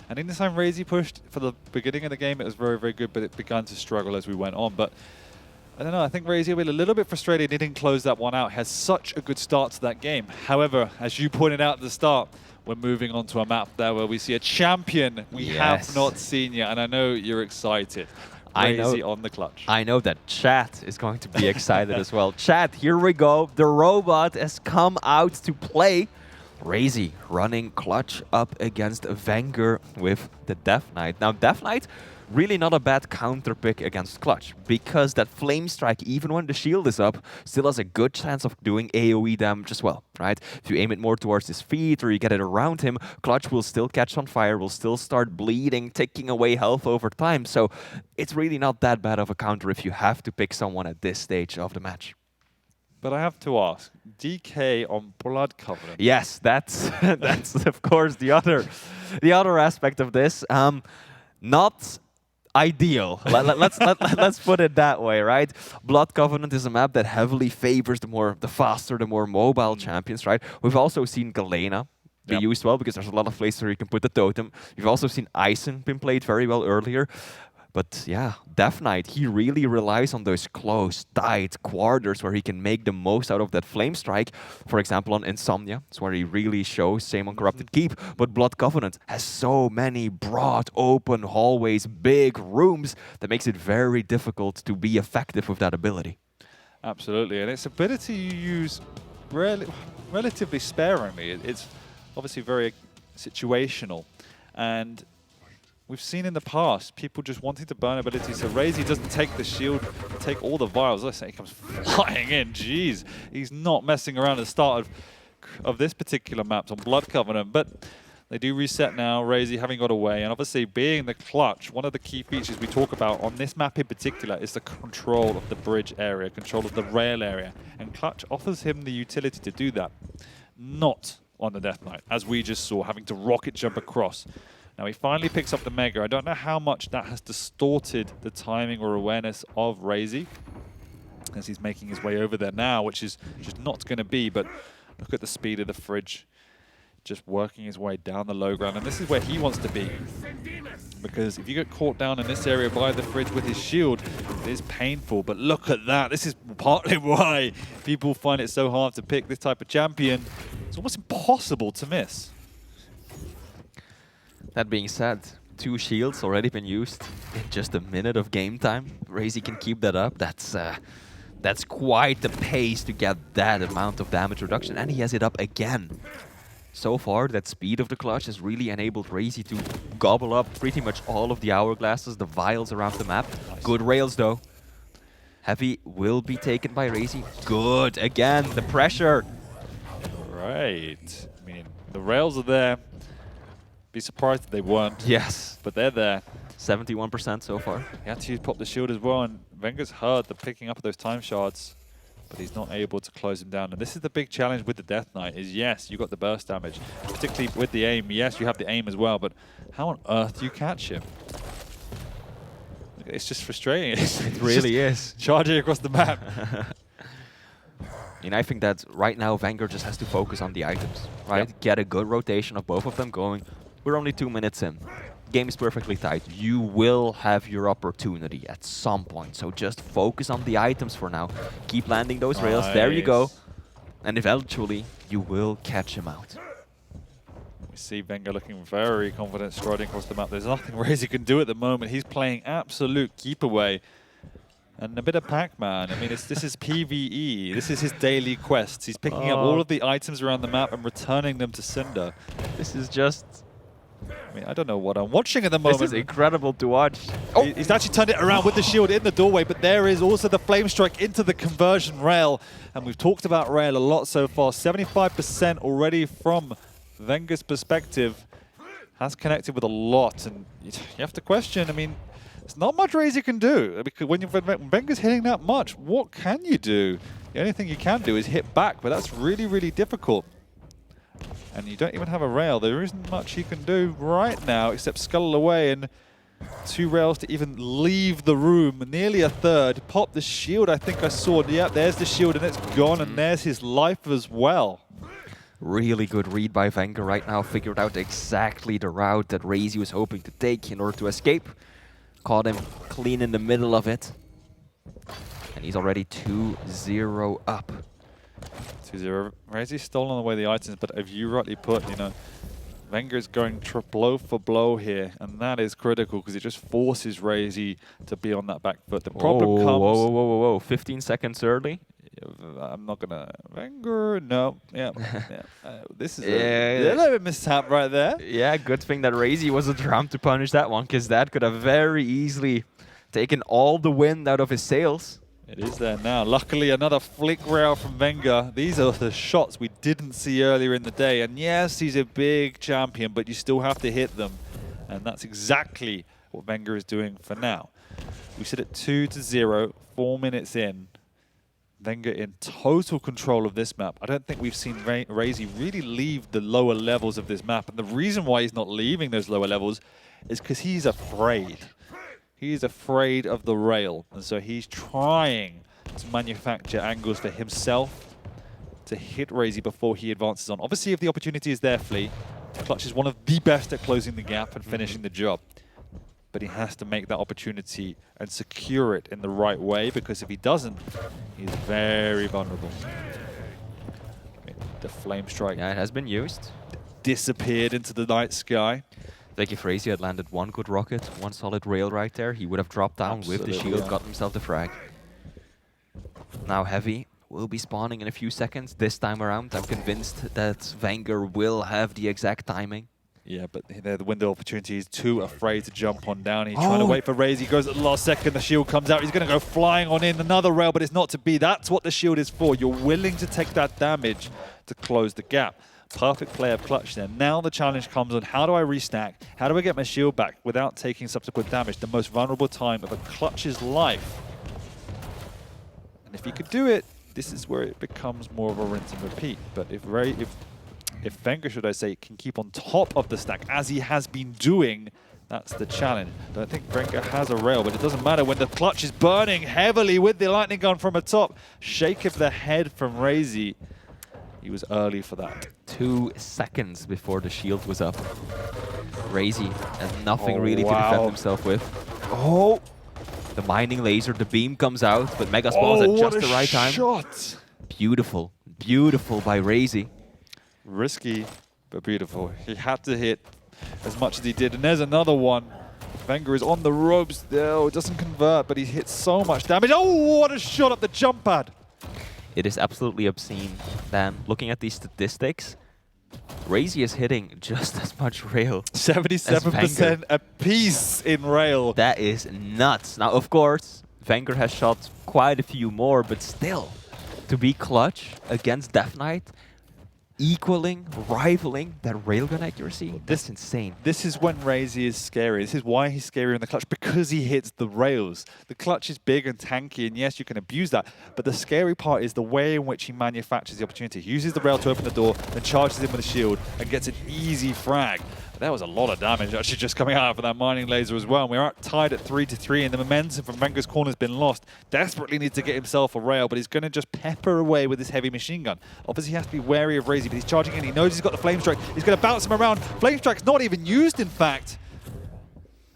Speaker 2: And in this time, RAISY pushed for the beginning of the game. It was very, very good, but it began to struggle as we went on. But I don't know, I think RAISY will be a little bit frustrated he didn't close that one out. Has such a good start to that game. However, as you pointed out at the start, we're moving on to a map there where we see a champion we have not seen yet. And I know you're excited. RAISY on the clutch.
Speaker 3: I know that chat is going to be excited as well. Chat, here we go. The robot has come out to play. RAISY running clutch up against vengeurR with the Death Knight. Now, Death Knight, really not a bad counter pick against clutch, because that Flame Strike, even when the shield is up, still has a good chance of doing AoE damage as well, right? If you aim it more towards his feet or you get it around him, clutch will still catch on fire, will still start bleeding, taking away health over time. So it's really not that bad of a counter if you have to pick someone at this stage of the match.
Speaker 2: But I have to ask, DK on Blood Covenant.
Speaker 3: Yes, that's of course the other aspect of this. Not ideal. Let's put it that way, right? Blood Covenant is a map that heavily favors the faster, the more mobile champions, right? We've also seen Galena be used well because there's a lot of places where you can put the totem. You've also seen Eisen been played very well earlier. But yeah, Death Knight, he really relies on those close, tight quarters where he can make the most out of that Flame Strike. For example, on Insomnia, it's where he really shows, same on Corrupted Keep. But Blood Covenant has so many broad, open hallways, big rooms, that makes it very difficult to be effective with that ability.
Speaker 2: Absolutely, and its ability you use relatively sparingly. It's obviously very situational, and we've seen in the past people just wanting to burn abilities. So RAISY doesn't take the shield, take all the vials. Listen, he comes flying in. Jeez, he's not messing around at the start of this particular map on Blood Covenant. But they do reset now, RAISY having got away. And obviously being the clutch, one of the key features we talk about on this map in particular is the control of the bridge area, control of the rail area. And clutch offers him the utility to do that. Not on the Death Knight, as we just saw, having to rocket jump across. Now he finally picks up the Mega. I don't know how much that has distorted the timing or awareness of RAISY as he's making his way over there now, which is just not going to be. But look at the speed of the Fridge, just working his way down the low ground. And this is where he wants to be, because if you get caught down in this area by the Fridge with his shield, it is painful. But look at that. This is partly why people find it so hard to pick this type of champion. It's almost impossible to miss.
Speaker 3: That being said, 2 shields already been used in just a minute of game time. RAISY can keep that up. That's quite the pace to get that amount of damage reduction, and he has it up again. So far, that speed of the clutch has really enabled RAISY to gobble up pretty much all of the hourglasses, the vials around the map. Nice. Good rails though. Heavy will be taken by RAISY. Good, again, the pressure.
Speaker 2: Right. I The rails are there. Be surprised if they weren't.
Speaker 3: Yes.
Speaker 2: But they're there.
Speaker 3: 71% so far.
Speaker 2: He had to use pop the shield as well, and vengeur's heard the picking up of those time shards, but he's not able to close him down. And this is the big challenge with the Death Knight, is yes, you got the burst damage, particularly with the aim. Yes, you have the aim as well, but how on earth do you catch him? It's just frustrating.
Speaker 3: It really is.
Speaker 2: Charging across the map.
Speaker 3: And I think that right now vengeurR just has to focus on the items, right?
Speaker 2: Yep.
Speaker 3: Get a good rotation of both of them going. We're only 2 minutes in. Game is perfectly tight. You will have your opportunity at some point. So just focus on the items for now. Keep landing those rails. There you go. And eventually, you will catch him out.
Speaker 2: We see vengeurR looking very confident striding across the map. There's nothing RAISY can do at the moment. He's playing absolute keep away. And a bit of Pac-Man. I mean, this is PvE. This is his daily quests. He's picking up all of the items around the map and returning them to Cinder.
Speaker 3: This is just...
Speaker 2: I mean, I don't know what I'm watching at the moment.
Speaker 3: This is incredible to watch.
Speaker 2: Oh. He's actually turned it around with the shield in the doorway, but there is also the flame strike into the conversion rail. And we've talked about rail a lot so far. 75% already from vengeur's perspective. Has connected with a lot. And you have to question, I mean, there's not much RAISY can do. Because when vengeur's hitting that much, what can you do? The only thing you can do is hit back, but that's really, really difficult. And you don't even have a rail. There isn't much he can do right now except scuttle away, and 2 rails to even leave the room. Nearly a third. Pop the shield, I think I saw. Yeah, there's the shield and it's gone, and there's his life as well.
Speaker 3: Really good read by vengeurR right now. Figured out exactly the route that RAISY was hoping to take in order to escape. Caught him clean in the middle of it. And he's already 2-0 up.
Speaker 2: 2-0. RAISY's stolen away the items, but if you rightly put, you know, vengeur's going blow for blow here, and that is critical because it just forces RAISY to be on that back foot. The problem comes...
Speaker 3: Whoa. 15 seconds early.
Speaker 2: I'm not gonna... vengeurR, no. Yeah. This is a little bit mishap right there.
Speaker 3: Yeah, good thing that RAISY wasn't around to punish that one, because that could have very easily taken all the wind out of his sails.
Speaker 2: It is there now. Luckily, another flick rail from vengeurR. These are the shots we didn't see earlier in the day. And yes, he's a big champion, but you still have to hit them. And that's exactly what vengeurR is doing for now. We sit at 2-0, 4 minutes in. vengeurR in total control of this map. I don't think we've seen RAISY really leave the lower levels of this map. And the reason why he's not leaving those lower levels is because he's afraid. He's afraid of the rail. And so he's trying to manufacture angles for himself to hit RAISY before he advances on. Obviously, if the opportunity is there, Flea, Clutch is one of the best at closing the gap and finishing the job. But he has to make that opportunity and secure it in the right way, because if he doesn't, he's very vulnerable. I mean, the flame strike,
Speaker 3: Yeah, it has been used.
Speaker 2: disappeared into the night sky.
Speaker 3: Like if RAISY had landed one good rocket, one solid rail right there, he would have dropped down with the shield, got himself the frag. Now Heavy will be spawning in a few seconds. This time around, I'm convinced that vengeurR will have the exact timing.
Speaker 2: Yeah, but the window of opportunity is too afraid to jump on down. He's trying to wait for RAISY. He goes at the last second. The shield comes out. He's going to go flying on in another rail, but it's not to be. That's what the shield is for. You're willing to take that damage to close the gap. Perfect play of Clutch there. Now the challenge comes on, how do I restack? How do I get my shield back without taking subsequent damage? The most vulnerable time of a Clutch's life. And if he could do it, this is where it becomes more of a rinse and repeat. But if vengeurR, should I say, can keep on top of the stack, as he has been doing, that's the challenge. I don't think vengeurR has a rail, but it doesn't matter when the Clutch is burning heavily with the lightning gun from atop. Shake of the head from RAISY. He was early for that.
Speaker 3: 2 seconds before the shield was up. RAISY has nothing really to defend himself with. Oh! The mining laser, the beam comes out, but Mega spawns at just the right time.
Speaker 2: Shot!
Speaker 3: Beautiful. Beautiful by RAISY.
Speaker 2: Risky, but beautiful. He had to hit as much as he did. And there's another one. vengeurR is on the ropes. Oh, it doesn't convert, but he hits so much damage. Oh, what a shot up the jump pad.
Speaker 3: It is absolutely obscene. Then, looking at these statistics, RAISY is hitting just as much rail.
Speaker 2: 77% apiece in rail.
Speaker 3: That is nuts. Now, of course, vengeurR has shot quite a few more, but still, to be Clutch against Death Knight, equaling, rivaling that railgun accuracy. That's insane.
Speaker 2: This is when RAISY is scary. This is why he's scary in the clutch, because he hits the rails. The clutch is big and tanky, and yes, you can abuse that, but the scary part is the way in which he manufactures the opportunity. He uses the rail to open the door, then charges in with a shield, and gets an easy frag. There was a lot of damage actually just coming out for that mining laser as well. And we're tied at 3-3, and the momentum from vengeur's corner has been lost. Desperately needs to get himself a rail, but he's going to just pepper away with his heavy machine gun. Obviously, he has to be wary of RAISY, but he's charging in. He knows he's got the Flame Strike. He's going to bounce him around. Flame Strike's not even used, in fact.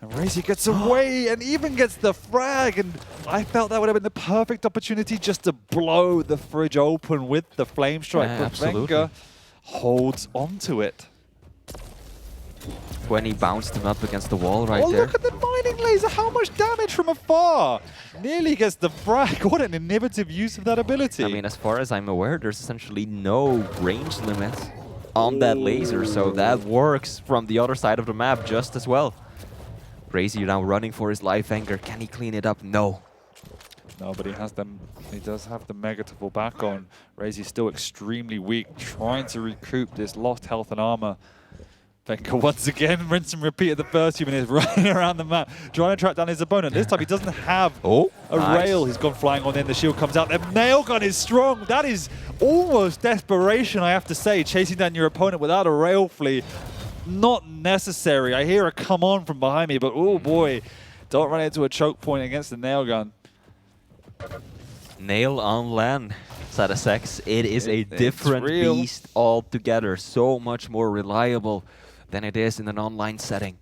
Speaker 2: And RAISY gets away and even gets the frag. And I felt that would have been the perfect opportunity just to blow the fridge open with the Flame Strike.
Speaker 3: Yeah,
Speaker 2: but
Speaker 3: absolutely.
Speaker 2: vengeurR holds onto it.
Speaker 3: When he bounced him up against the wall right there.
Speaker 2: Look at the mining laser, how much damage from afar. Nearly gets the frag. What an innovative use of that ability.
Speaker 3: I mean, as far as I'm aware, there's essentially no range limit on that laser, so that works from the other side of the map just as well. RAISY now running for his life. vengeurR, can he clean it up? No.
Speaker 2: No, but he has them. He does have the Mega to fall back on. RAISY's still extremely weak, trying to recoup this lost health and armor. vengeurR once again, rinse and repeat of the first few minutes, running around the map, trying to track down his opponent. This time he doesn't have a rail. He's gone flying on in. The shield comes out. The nail gun is strong. That is almost desperation, I have to say, chasing down your opponent without a rail flea. Not necessary. I hear a come on from behind me, but oh boy, don't run into a choke point against the nail gun.
Speaker 3: Nail on LAN, Satasex. It is a different beast altogether. So much more reliable than it is in an online setting.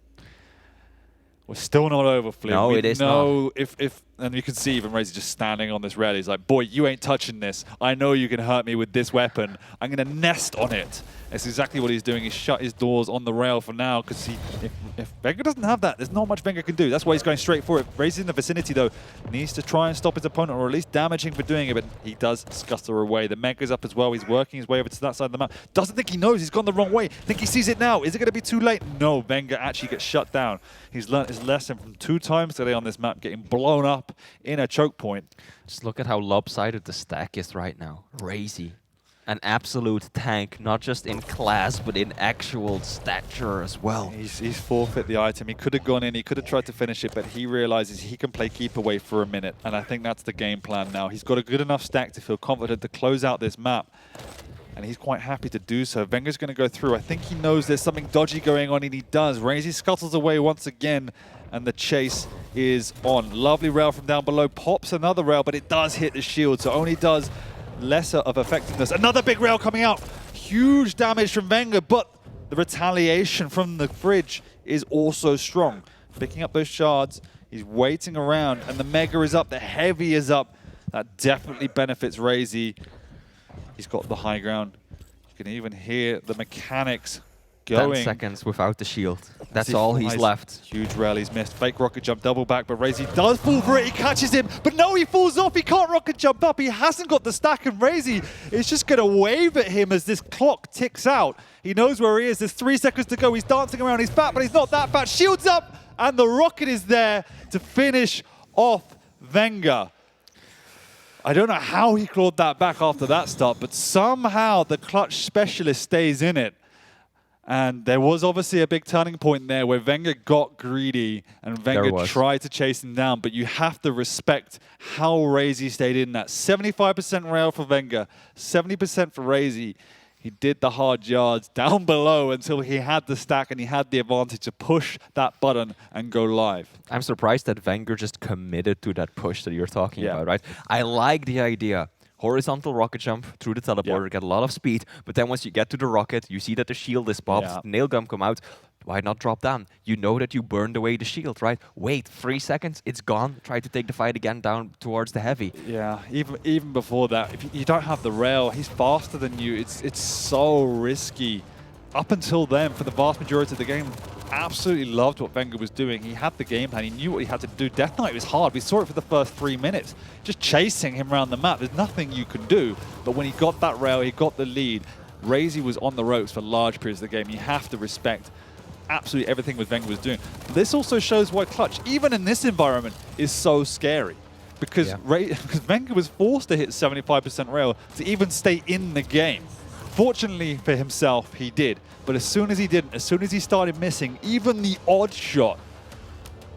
Speaker 2: We're still not over, Flynn.
Speaker 3: No, it is not.
Speaker 2: And you can see even RAISY just standing on this rail. He's like, boy, you ain't touching this. I know you can hurt me with this weapon. I'm going to nest on it. That's exactly what he's doing. He's shut his doors on the rail for now, because if vengeurR doesn't have that, there's not much vengeurR can do. That's why he's going straight for it. RAISY in the vicinity, though, needs to try and stop his opponent, or at least damage him for doing it, but he does scutter away. The Mega's up as well. He's working his way over to that side of the map. Doesn't think he knows. He's gone the wrong way. Think he sees it now. Is it going to be too late? No, vengeurR actually gets shut down. He's learnt his lesson from 2 times today on this map, getting blown up in a choke point.
Speaker 3: Just look at how lopsided the stack is right now. RAISY. An absolute tank, not just in class, but in actual stature as well.
Speaker 2: He's forfeit the item. He could have gone in, he could have tried to finish it, but he realizes he can play keep away for a minute. And I think that's the game plan now. He's got a good enough stack to feel confident to close out this map. And he's quite happy to do so. vengeur's going to go through. I think he knows there's something dodgy going on, and he does. RAISY scuttles away once again, and the chase is on. Lovely rail from down below. Pops another rail, but it does hit the shield, so only does lesser of effectiveness. Another big rail coming out. Huge damage from vengeurR, but the retaliation from the fridge is also strong. Picking up those shards, he's waiting around, and the Mega is up, the Heavy is up. That definitely benefits RAISY. He's got the high ground. You can even hear the mechanics going.
Speaker 3: 10 seconds without the shield. That's all he's left.
Speaker 2: Huge rail he's missed. Fake rocket jump, double back, but RAISY does fall for it. He catches him, but no, he falls off. He can't rocket jump up. He hasn't got the stack, and RAISY is just going to wave at him as this clock ticks out. He knows where he is. There's 3 seconds to go. He's dancing around. He's fat, but he's not that fat. Shield's up, and the rocket is there to finish off vengeurR. I don't know how he clawed that back after that stop, but somehow the clutch specialist stays in it. And there was obviously a big turning point there where vengeurR got greedy and vengeurR tried to chase him down, but you have to respect how RAISY stayed in that. 75% rail for vengeurR, 70% for RAISY. He did the hard yards down below until he had the stack and he had the advantage to push that button and go live.
Speaker 3: I'm surprised that vengeurR just committed to that push that you're talking about, right? I like the idea. Horizontal rocket jump through the teleporter, get a lot of speed, but then once you get to the rocket, you see that the shield is popped, nail gun come out. Why not drop down? You know that you burned away the shield, right? Wait, 3 seconds, it's gone. Try to take the fight again down towards the Heavy.
Speaker 2: Yeah, even before that, if you don't have the rail, he's faster than you. It's so risky. Up until then, for the vast majority of the game, absolutely loved what vengeurR was doing. He had the game plan. He knew what he had to do. Death Knight was hard. We saw it for the first 3 minutes. Just chasing him around the map. There's nothing you can do. But when he got that rail, he got the lead. RAISY was on the ropes for large periods of the game. You have to respect absolutely everything what vengeurR was doing. This also shows why clutch, even in this environment, is so scary. Because vengeurR was forced to hit 75% rail to even stay in the game. Fortunately for himself, he did. But as soon as he didn't, as soon as he started missing even the odd shot,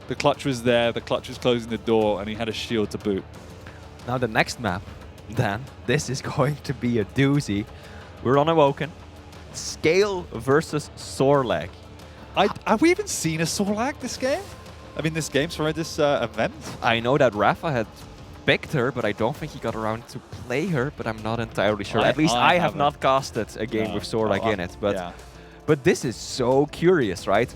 Speaker 2: the clutch was there, the clutch was closing the door, and he had a shield to boot.
Speaker 3: Now the next map, Dan, this is going to be a doozy. We're on Awoken. Scale versus Sorlag.
Speaker 2: Have we even seen a Sorlag this game? I mean, this event?
Speaker 3: I know that Rafa had picked her, but I don't think he got around to play her, but I'm not entirely sure. At least I have not casted a game with Sorlag in it. But this is so curious, right?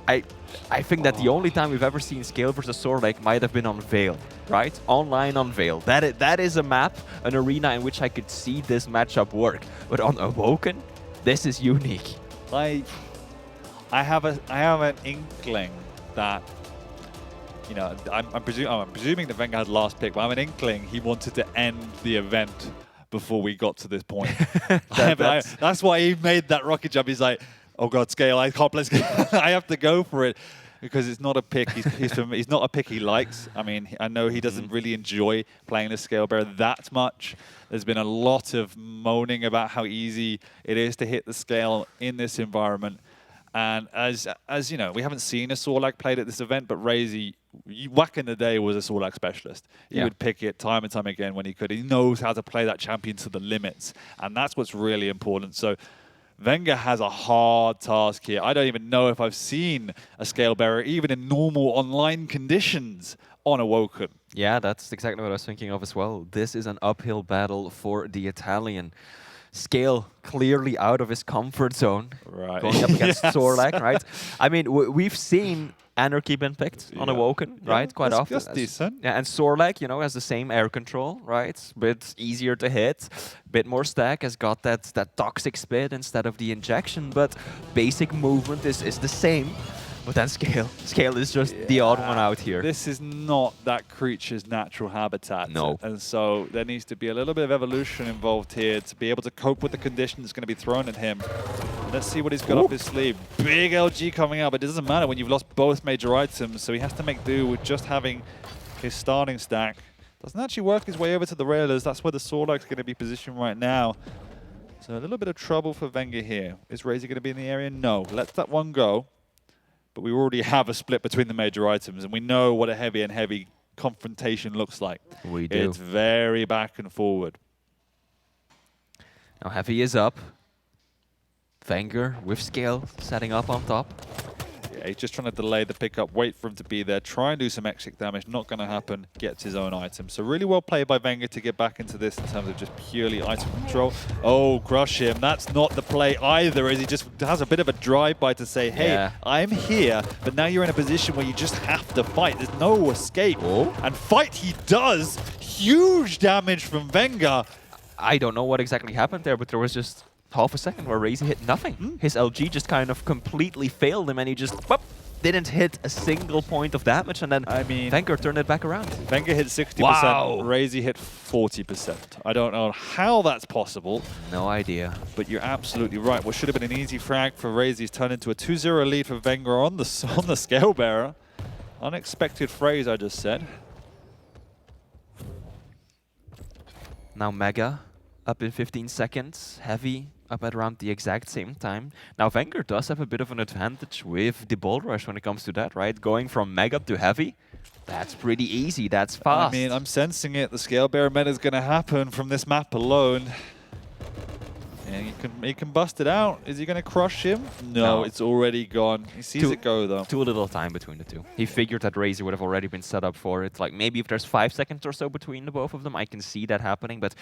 Speaker 3: I think that the only time we've ever seen Scale versus Sorlag might have been on Veil, right? Online on Veil. That is a map, an arena in which I could see this matchup work. But on Awoken, this is unique.
Speaker 2: I have an inkling that, you know, I'm presuming that Venga had last pick, but I have an inkling he wanted to end the event before we got to this point. That's why he made that rocket jump. He's like, oh god, Scale, I can't play Scale. I have to go for it because it's not a pick. He's not a pick he likes. I mean, I know he doesn't really enjoy playing the Scale Bearer that much. There's been a lot of moaning about how easy it is to hit the Scale in this environment. And as you know, we haven't seen a Sorlag played at this event, but RAISY, back in the day, was a Sorlag specialist. He would pick it time and time again when he could. He knows how to play that champion to the limits, and that's what's really important. So Venga has a hard task here. I don't even know if I've seen a Scale Bearer, even in normal online conditions, on Awoken.
Speaker 3: Yeah, that's exactly what I was thinking of as well. This is an uphill battle for the Italian. Scale clearly out of his comfort zone, going up against Sorlag, right? I mean, we've seen Anarchy been picked on Awoken, right? Quite often.
Speaker 2: That's decent.
Speaker 3: Yeah, and Sorlag, you know, has the same air control, right? Bit easier to hit, bit more stack, has got that toxic spit instead of the injection, but basic movement is the same. But then Scale is just the odd one out here.
Speaker 2: This is not that creature's natural habitat.
Speaker 3: No.
Speaker 2: And so there needs to be a little bit of evolution involved here to be able to cope with the conditions going to be thrown at him. Let's see what he's got up his sleeve. Big LG coming up, but it doesn't matter when you've lost both major items, so he has to make do with just having his starting stack. Doesn't actually work his way over to the railers. That's where the Sorlag's going to be positioned right now. So a little bit of trouble for Venga here. Is RAISY going to be in the area? No. Lets that one go. But we already have a split between the major items, and we know what a heavy and heavy confrontation looks like.
Speaker 3: We do.
Speaker 2: It's very back and forward.
Speaker 3: Now Heavy is up. vengeurR with Scale setting up on top.
Speaker 2: Yeah, he's just trying to delay the pickup, wait for him to be there, try and do some exit damage. Not going to happen. Gets his own item. So really well played by vengeurR to get back into this in terms of just purely item control. Oh, crush him. That's not the play either, as he just has a bit of a drive-by to say, hey, I'm here, but now you're in a position where you just have to fight. There's no escape. And fight he does. Huge damage from vengeurR.
Speaker 3: I don't know what exactly happened there, but there was just half a second where RAISY hit nothing. His LG just kind of completely failed him, and he just didn't hit a single point of damage, and then vengeurR turned it back around.
Speaker 2: vengeurR hit 60%, RAISY hit 40%. I don't know how that's possible.
Speaker 3: No idea.
Speaker 2: But you're absolutely right. What should have been an easy frag for RAISY's turned into a 2-0 lead for vengeurR on the Scale Bearer. Unexpected phrase I just said.
Speaker 3: Now Mega up in 15 seconds, Heavy up at around the exact same time. Now vengeurR does have a bit of an advantage with the Bull Rush when it comes to that, right? Going from Mega to Heavy, that's pretty easy, that's fast.
Speaker 2: I mean, I'm sensing it. The Scale Bearer meta is going to happen from this map alone. And he can bust it out. Is he going to crush him? No, it's already gone. He sees it go, though.
Speaker 3: Too little time between the two. He figured that RAISY would have already been set up for it. Like, maybe if there's 5 seconds or so between the both of them, I can see that happening, but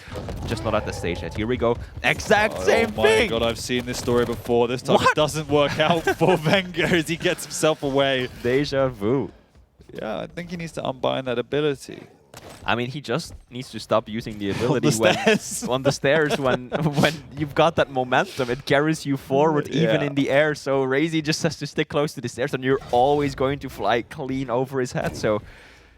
Speaker 3: just not at the stage yet. Here we go. Exact same thing!
Speaker 2: Oh my god, I've seen this story before. This time it doesn't work out for vengeurR as he gets himself away.
Speaker 3: Deja vu.
Speaker 2: Yeah, I think he needs to unbind that ability.
Speaker 3: I mean, he just needs to stop using the ability on the stairs when you've got that momentum. It carries you forward even in the air. So RAISY just has to stick close to the stairs, and you're always going to fly clean over his head. So,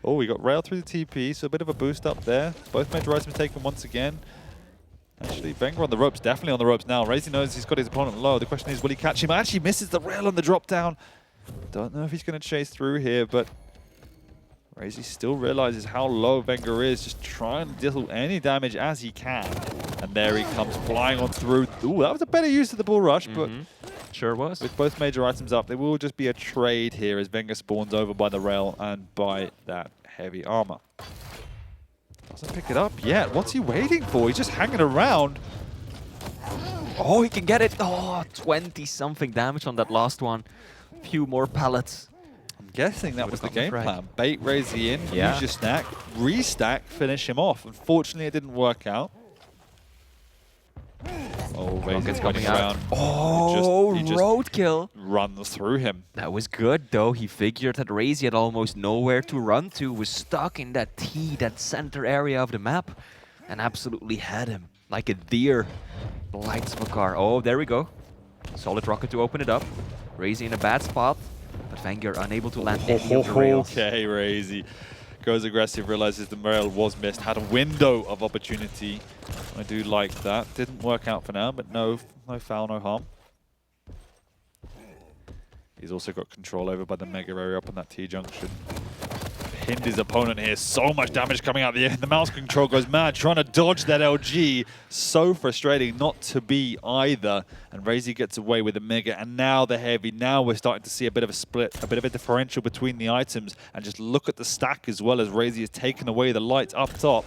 Speaker 2: oh, we got rail through the TP, so a bit of a boost up there. Both major items taken once again. Actually, vengeurR on the ropes, definitely on the ropes now. RAISY knows he's got his opponent low. The question is, will he catch him? Actually misses the rail on the drop down. Don't know if he's going to chase through here, but RAISY still realizes how low vengeurR is, just trying to deal any damage as he can. And there he comes flying on through. Ooh, that was a better use of the bull rush, but
Speaker 3: sure was.
Speaker 2: with both major items up, there will just be a trade here as vengeurR spawns over by the rail and by that heavy armor. Doesn't pick it up yet. What's he waiting for? He's just hanging around.
Speaker 3: Oh, he can get it. Oh, 20-something damage on that last one. Few more pallets.
Speaker 2: I'm guessing that was the game plan. Bait RAISY in, use your stack, restack, finish him off. Unfortunately, it didn't work out. Oh, RAISY's coming around.
Speaker 3: Oh,
Speaker 2: he just
Speaker 3: roadkill.
Speaker 2: Runs through him.
Speaker 3: That was good, though. He figured that RAISY had almost nowhere to run to, was stuck in that T, that center area of the map, and absolutely had him like a deer. The lights of a car. Oh, there we go. Solid rocket to open it up. RAISY in a bad spot, but vengeurR unable to land any of the rails.
Speaker 2: Okay, RAISY goes aggressive, realizes the rail was missed, had a window of opportunity. I do like that. Didn't work out for now, but no foul, no harm. He's also got control over by the mega area up on that T-junction. Pinned his opponent here. So much damage coming out the end. The mouse control goes mad, trying to dodge that LG. So frustrating not to be either. And RAISY gets away with the mega, and now the heavy. Now we're starting to see a bit of a split, a bit of a differential between the items. And just look at the stack as well as RAISY has taken away the lights up top.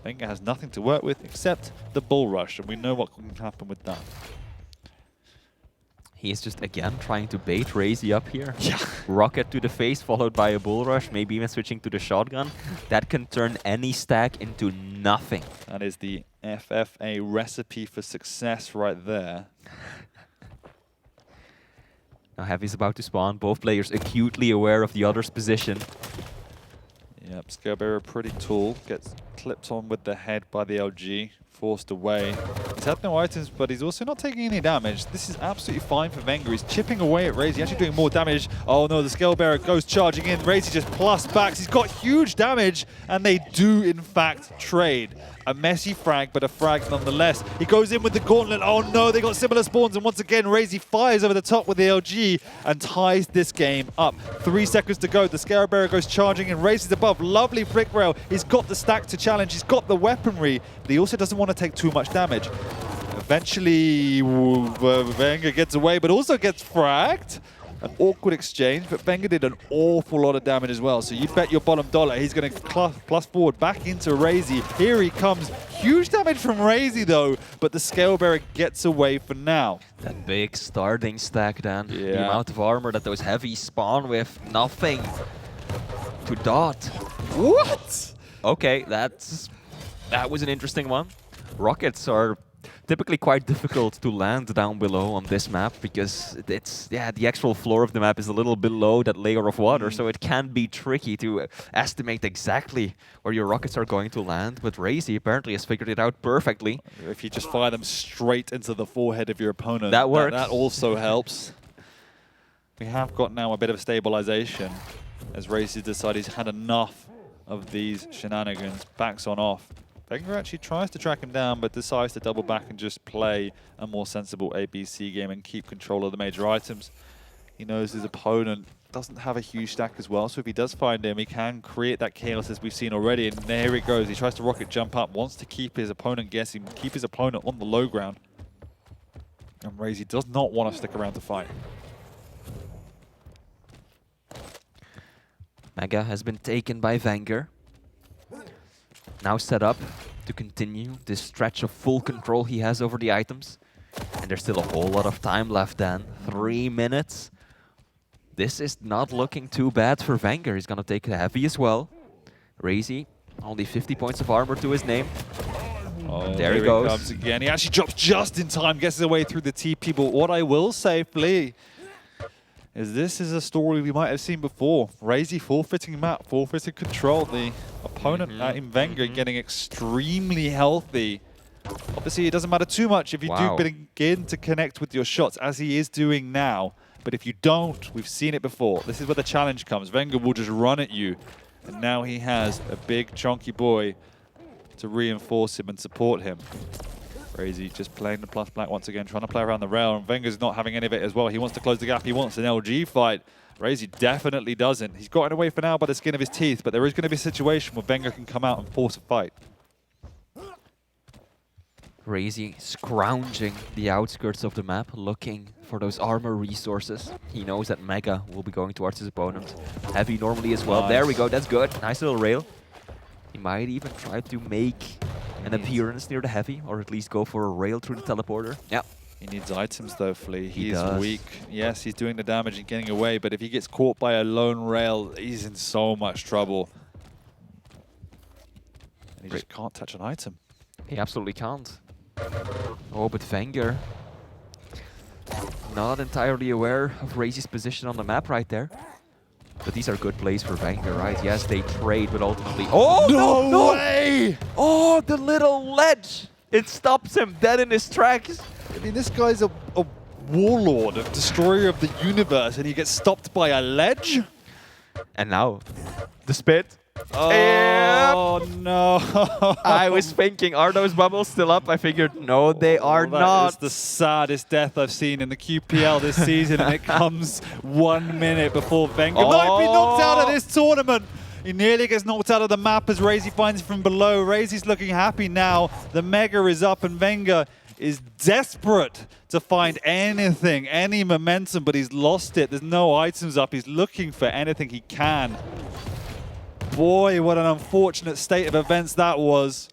Speaker 2: vengeurR has nothing to work with except the bull rush, and we know what can happen with that.
Speaker 3: He is just, again, trying to bait RAISY up here.
Speaker 2: Yeah.
Speaker 3: Rocket to the face, followed by a bull rush, maybe even switching to the shotgun. That can turn any stack into nothing.
Speaker 2: That is the FFA recipe for success right there.
Speaker 3: Now Heavy's about to spawn. Both players acutely aware of the other's position.
Speaker 2: Yep, vengeurR pretty tall. Gets clipped on with the head by the LG. Forced away. He's had no items, but he's also not taking any damage. This is absolutely fine for vengeurR. He's chipping away at RAISY, actually doing more damage. Oh no, the scale bearer goes charging in. RAISY just plus backs. He's got huge damage, and they do in fact trade. A messy frag, but a frag nonetheless. He goes in with the gauntlet. Oh no, they got similar spawns, and once again, RAISY fires over the top with the LG and ties this game up. 3 seconds to go. The scale bearer goes charging in. RAISY's above. Lovely brick rail. He's got the stack to challenge. He's got the weaponry, but he also doesn't want to take too much damage. Eventually, vengeurR gets away, but also gets fragged. An awkward exchange, but vengeurR did an awful lot of damage as well. So you bet your bottom dollar he's going to plus forward back into RAISY. Here he comes. Huge damage from RAISY though, but the scale bearer gets away for now.
Speaker 3: That big starting stack then. Yeah. The amount of armor that those heavy spawn with. Nothing to dot.
Speaker 2: What?
Speaker 3: Okay, that was an interesting one. Rockets are typically quite difficult to land down below on this map because it's the actual floor of the map is a little below that layer of water, so it can be tricky to estimate exactly where your rockets are going to land. But RAISY apparently has figured it out perfectly.
Speaker 2: If you just fire them straight into the forehead of your opponent,
Speaker 3: that works.
Speaker 2: That also helps. We have got now a bit of stabilization as RAISY decides he's had enough of these shenanigans. Backs on off. vengeurR actually tries to track him down, but decides to double back and just play a more sensible ABC game and keep control of the major items. He knows his opponent doesn't have a huge stack as well, so if he does find him, he can create that chaos as we've seen already. And there he goes. He tries to rocket jump up, wants to keep his opponent guessing, keep his opponent on the low ground. And RAISY does not want to stick around to fight.
Speaker 3: Mega has been taken by vengeurR. Now set up to continue this stretch of full control he has over the items. And there's still a whole lot of time left then. 3 minutes. This is not looking too bad for vengeurR. He's gonna take the heavy as well. RAISY, only 50 points of armor to his name.
Speaker 2: Oh,
Speaker 3: there he goes.
Speaker 2: Comes again. He actually drops just in time, gets his way through the TP. But what I will say, Flea, is this is a story we might have seen before. RAISY forfeiting map, forfeiting control. The opponent in vengeurR getting extremely healthy. Obviously, it doesn't matter too much if you do begin to connect with your shots, as he is doing now. But if you don't, we've seen it before. This is where the challenge comes. vengeurR will just run at you. And now he has a big, chunky boy to reinforce him and support him. RAISY just playing the plus black once again, trying to play around the rail, and vengeurR's not having any of it as well. He wants to close the gap. He wants an LG fight. RAISY definitely doesn't. He's gotten away for now by the skin of his teeth, but there is going to be a situation where vengeurR can come out and force a fight.
Speaker 3: RAISY scrounging the outskirts of the map, looking for those armor resources. He knows that Mega will be going towards his opponent. Heavy normally as well.
Speaker 2: Nice.
Speaker 3: There we go, that's good. Nice little rail. He might even try to make an appearance near the Heavy, or at least go for a rail through the teleporter. Yeah.
Speaker 2: He needs items though, Flea. He's
Speaker 3: does.
Speaker 2: weak. Yes, he's doing the damage and getting away, but if he gets caught by a lone rail, he's in so much trouble. And he just can't touch an item.
Speaker 3: He absolutely can't. Oh, but vengeurR not entirely aware of RAISY's position on the map right there. But these are good plays for vengeurR, right? Yes, they trade, but ultimately... Oh, no way! Oh, the little ledge! It stops him dead in his tracks.
Speaker 2: I mean, this guy's a warlord, a destroyer of the universe, and he gets stopped by a ledge?
Speaker 3: And now, the spit.
Speaker 2: Oh, no.
Speaker 3: I was thinking, are those bubbles still up? I figured, no, they are not.
Speaker 2: That is the saddest death I've seen in the QPL this season, and it comes 1 minute before vengeurR might be knocked out of this tournament. He nearly gets knocked out of the map as RAISY finds from below. RAISY's looking happy now. The Mega is up, and vengeurR is desperate to find anything, any momentum, but he's lost it. There's no items up. He's looking for anything he can. Boy, what an unfortunate state of events that was,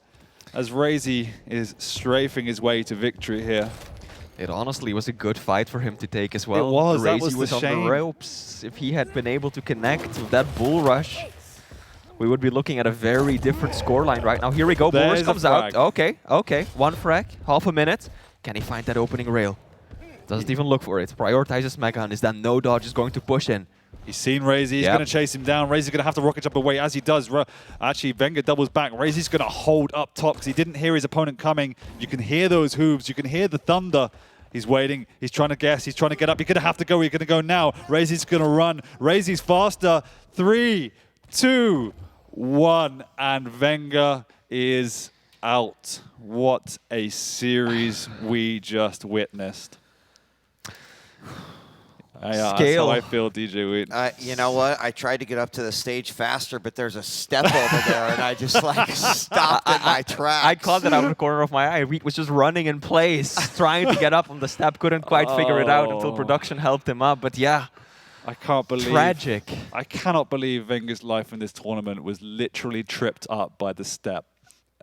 Speaker 2: as RAISY is strafing his way to victory here.
Speaker 3: It honestly was a good fight for him to take as well.
Speaker 2: It was.
Speaker 3: RAISY
Speaker 2: That was the
Speaker 3: on
Speaker 2: shame.
Speaker 3: the ropes. If he had been able to connect with that bull rush, we would be looking at a very different scoreline right now. Here we go. Bull rush comes out. Okay, okay. One frag, half a minute. Can he find that opening rail? Doesn't even look for it. Prioritizes Mega, and is that no dodge is going to push in.
Speaker 2: He's seen RAISY. He's going to chase him down. RAISY's going to have to rocket jump away as he does. Actually, vengeurR doubles back. RAISY's going to hold up top because he didn't hear his opponent coming. You can hear those hooves. You can hear the thunder. He's waiting. He's trying to guess. He's trying to get up. You're going to have to go. You're going to go now. RAISY's going to run. RAISY's faster. 3, 2, 1. And vengeurR is out. What a series we just witnessed. That's how I feel, DJ Wheat.
Speaker 1: You know what? I tried to get up to the stage faster, but there's a step over there, and I just like stopped in my tracks.
Speaker 3: I caught that out of the corner of my eye. Wheat was just running in place, trying to get up on the step. Couldn't quite figure it out until production helped him up. But yeah,
Speaker 2: I can't believe.
Speaker 3: Tragic.
Speaker 2: I cannot believe vengeur's life in this tournament was literally tripped up by the step.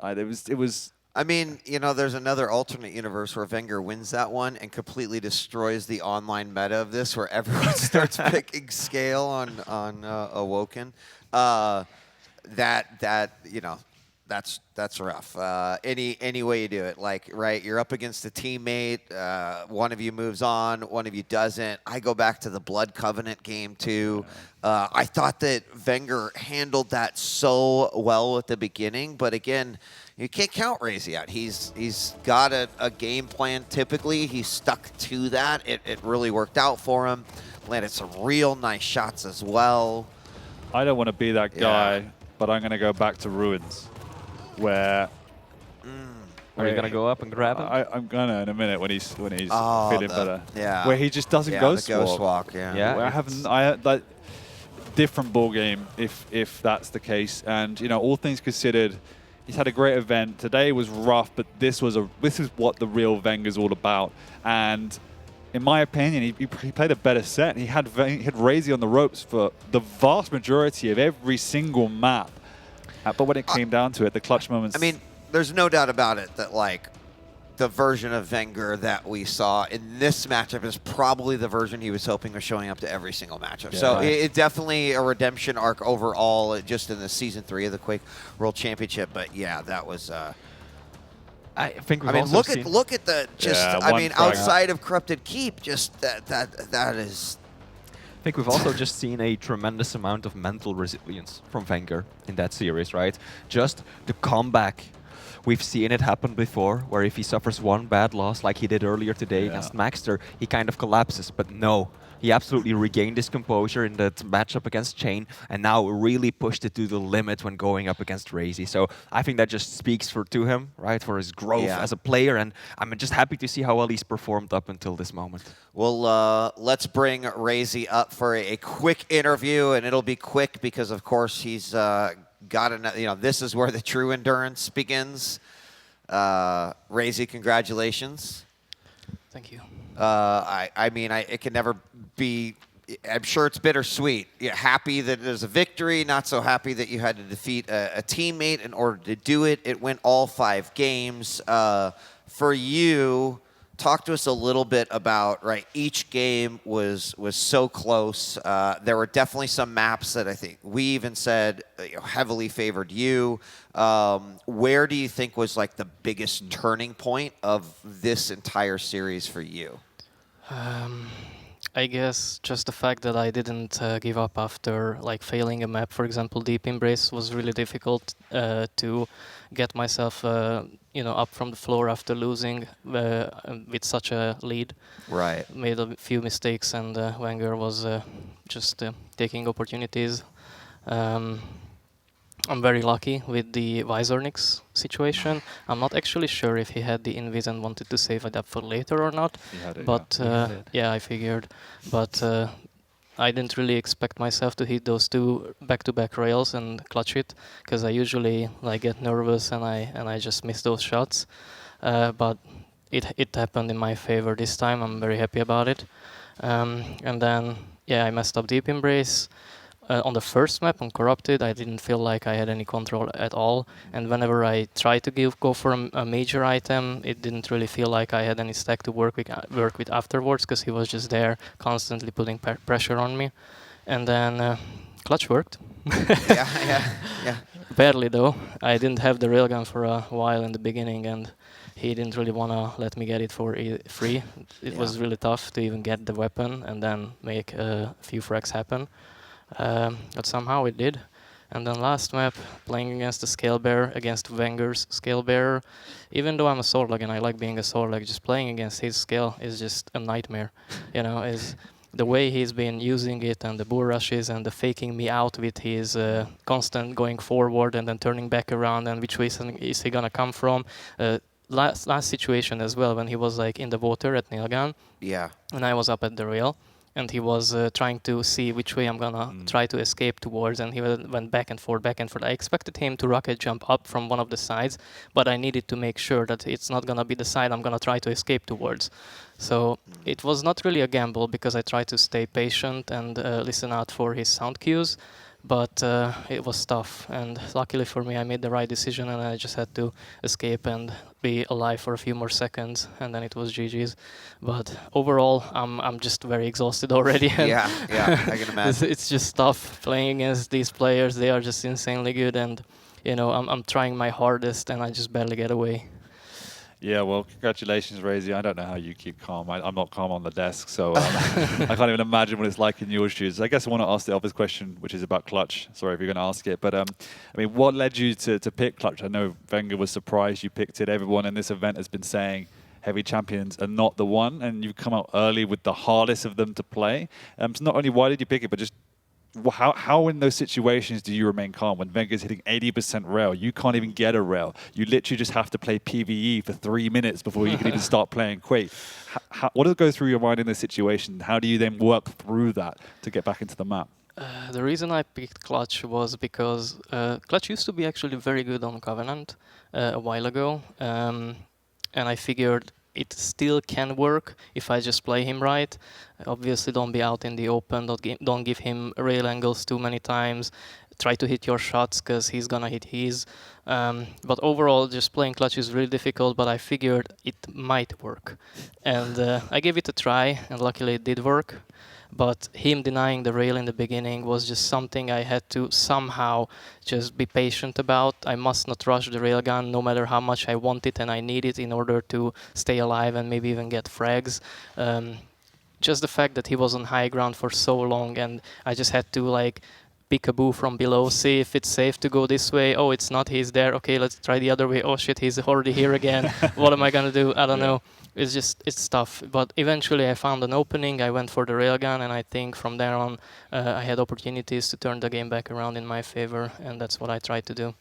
Speaker 2: It was.
Speaker 1: I mean, you know, there's another alternate universe where vengeurR wins that one and completely destroys the online meta of this, where everyone starts picking scale on Awoken. You know, that's rough. Any way you do it, like, right? You're up against a teammate. One of you moves on, one of you doesn't. I go back to the Blood Covenant game too. I thought that vengeurR handled that so well at the beginning, but again, you can't count RAISY out. He's got a game plan. Typically, he's stuck to that. It really worked out for him. Landed some real nice shots as well.
Speaker 2: I don't want to be that guy, but I'm going to go back to Ruins, where.
Speaker 3: Are you going to go up and grab him?
Speaker 2: I'm going to in a minute when he's feeling better.
Speaker 1: Yeah.
Speaker 2: Where he just doesn't ghost
Speaker 1: walk.
Speaker 3: Yeah.
Speaker 2: Where like different ball game if that's the case. And you know, all things considered, he's had a great event. Today was rough, but this is what the real vengeur's all about. And in my opinion, he played a better set. He had RAISY on the ropes for the vast majority of every single map. But when it came down to it, the clutch moments.
Speaker 1: I mean, there's no doubt about it that like the version of vengeurR that we saw in this matchup is probably the version he was hoping was showing up to every single matchup. Yeah, so it's definitely a redemption arc overall, just in the Season 3 of the Quake World Championship. But yeah, that was.
Speaker 3: I think we've
Speaker 1: also look at the outside of Corrupted Keep, just that is.
Speaker 3: I think we've also just seen a tremendous amount of mental resilience from vengeurR in that series, right? Just the comeback. We've seen it happen before, where if he suffers one bad loss, like he did earlier today against Maxter, he kind of collapses. But no, He absolutely regained his composure in that matchup against Chain, and now really pushed it to the limit when going up against RAISY. So I think that just speaks to him, right, for his growth as a player, and I'm just happy to see how well he's performed up until this moment.
Speaker 1: Well, let's bring RAISY up for a quick interview, and it'll be quick because, of course, he's got this is where the true endurance begins. RAISY, congratulations.
Speaker 4: Thank you.
Speaker 1: I mean, it can never be. I'm sure it's bittersweet. You're happy that there's a victory, not so happy that you had to defeat a teammate in order to do it. It went all 5 games. For you, talk to us a little bit about, right, each game was so close. There were definitely some maps that I think we even said heavily favored you. Where do you think was like the biggest turning point of this entire series for you?
Speaker 4: I guess just the fact that I didn't give up after like failing a map, for example, Deep Embrace was really difficult to get myself up from the floor after losing with such a lead.
Speaker 1: Right.
Speaker 4: Made a few mistakes, and vengeurR was just taking opportunities. I'm very lucky with the Visornix situation. I'm not actually sure if he had the invis and wanted to save it up for later or not.
Speaker 2: He had it,
Speaker 4: but yeah, I figured. But I didn't really expect myself to hit those 2 back-to-back rails and clutch it, because I usually like get nervous and I just miss those shots. But it happened in my favor this time. I'm very happy about it. And then yeah, I messed up Deep Embrace. On the first map, on Corrupted, I didn't feel like I had any control at all. And whenever I tried to go for a major item, it didn't really feel like I had any stack to work with afterwards, because he was just there, constantly putting pressure on me. And then clutch worked.
Speaker 1: yeah.
Speaker 4: Barely though. I didn't have the railgun for a while in the beginning, and he didn't really want to let me get it for free. It was really tough to even get the weapon and then make a few frags happen. But somehow it did. And then last map, playing against the Scale Bearer, against vengeur's Scale Bearer. Even though I'm a sword leg and I like being a sword leg, just playing against his scale is just a nightmare. Is the way he's been using it, and the bull rushes and the faking me out with his constant going forward and then turning back around, and which way is he gonna come from. Last situation as well, when he was like in the water at Nailgun.
Speaker 1: Yeah.
Speaker 4: And I was up at the rail. And he was trying to see which way I'm gonna try to escape towards, and he went back and forth, back and forth. I expected him to rocket jump up from one of the sides, but I needed to make sure that it's not gonna be the side I'm gonna try to escape towards. So it was not really a gamble, because I tried to stay patient and listen out for his sound cues. But it was tough, and luckily for me, I made the right decision, and I just had to escape and be alive for a few more seconds, and then it was GG's. But overall, I'm just very exhausted already.
Speaker 1: Yeah, I can imagine.
Speaker 4: It's just tough playing against these players. They are just insanely good, and I'm trying my hardest, and I just barely get away.
Speaker 2: Yeah, well, congratulations, RAISY. I don't know how you keep calm. I'm not calm on the desk, so I can't even imagine what it's like in your shoes. I guess I want to ask the obvious question, which is about Clutch. Sorry if you're going to ask it, but I mean, what led you to pick Clutch? I know vengeurR was surprised you picked it. Everyone in this event has been saying heavy champions are not the one, and you've come out early with the hardest of them to play. So not only why did you pick it, but just how in those situations do you remain calm when vengeur's hitting 80% rail? You can't even get a rail. You literally just have to play PvE for 3 minutes before you can even start playing Quake. What does go through your mind in this situation? How do you then work through that to get back into the map?
Speaker 4: The reason I picked Clutch was because Clutch used to be actually very good on Covenant a while ago. And I figured it still can work if I just play him right. Obviously, don't be out in the open. Don't give him rail angles too many times. Try to hit your shots, because he's gonna hit his. But overall, just playing Clutch is really difficult, but I figured it might work. And I gave it a try, and luckily it did work. But him denying the rail in the beginning was just something I had to somehow just be patient about. I must not rush the railgun, no matter how much I want it and I need it in order to stay alive and maybe even get frags. Just the fact that he was on high ground for so long, and I just had to like peekaboo from below, see if it's safe to go this way. Oh, it's not, he's there. Okay, let's try the other way. Oh shit, he's already here again. What am I gonna do? I don't know. It's tough. But eventually I found an opening, I went for the railgun, and I think from there on I had opportunities to turn the game back around in my favor, and that's what I tried to do.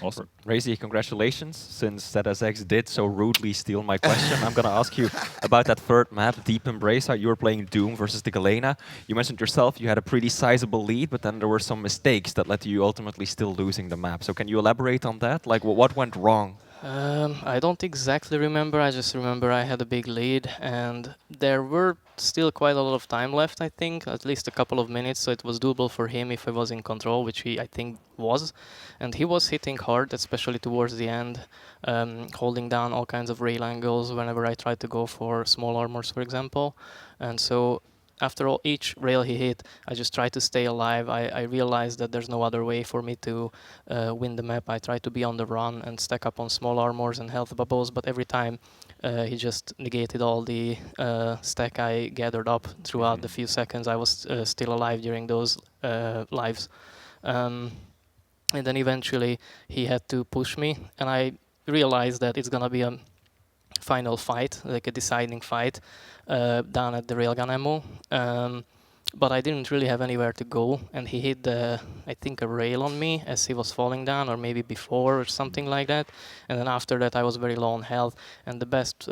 Speaker 3: Awesome. RAISY, congratulations. Since ZSX did so rudely steal my question, I'm going to ask you about that third map, Deep Embrace, how you were playing Doom versus the Galena. You mentioned yourself you had a pretty sizable lead, but then there were some mistakes that led to you ultimately still losing the map. So can you elaborate on that? Like, what went wrong?
Speaker 4: I don't exactly remember. I just remember I had a big lead, and there were still quite a lot of time left, I think, at least a couple of minutes, so it was doable for him if he was in control, which he, I think, was. And he was hitting hard, especially towards the end, holding down all kinds of rail angles whenever I tried to go for small armors, for example. And so after each rail he hit, I just tried to stay alive. I realized that there's no other way for me to win the map. I tried to be on the run and stack up on small armors and health bubbles, but every time he just negated all the stack I gathered up throughout the few seconds I was still alive during those lives. And then eventually he had to push me, and I realized that it's gonna be a final fight, like a deciding fight, down at the railgun ammo. But I didn't really have anywhere to go, and he hit, I think, a rail on me as he was falling down, or maybe before, or something like that. And then after that, I was very low on health, and the best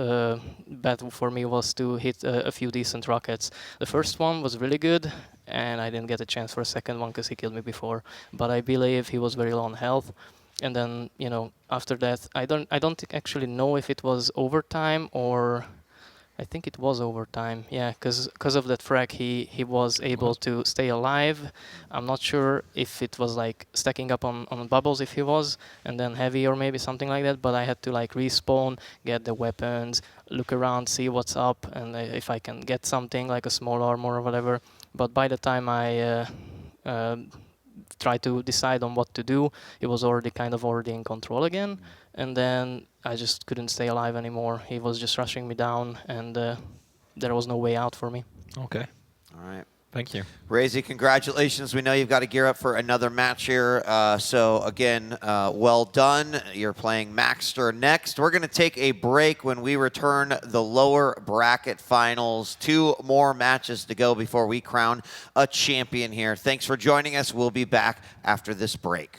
Speaker 4: bet for me was to hit a few decent rockets. The first one was really good, and I didn't get a chance for a second one because he killed me before. But I believe he was very low on health. And then, you know, after that, I don't actually know if it was overtime or I think it was overtime. Yeah, because of that frag, he was able to stay alive. I'm not sure if it was like stacking up on bubbles if he was, and then heavy or maybe something like that. But I had to like respawn, get the weapons, look around, see what's up, and if I can get something like a small armor or whatever. But by the time I try to decide on what to do, he was already in control again, and then I just couldn't stay alive anymore. He was just rushing me down, and there was no way out for me.
Speaker 3: Okay.
Speaker 1: All right.
Speaker 3: Thank you.
Speaker 1: RAISY, congratulations. We know you've got to gear up for another match here. So again, well done. You're playing Maxter next. We're going to take a break. When we return, the lower bracket finals. 2 more matches to go before we crown a champion here. Thanks for joining us. We'll be back after this break.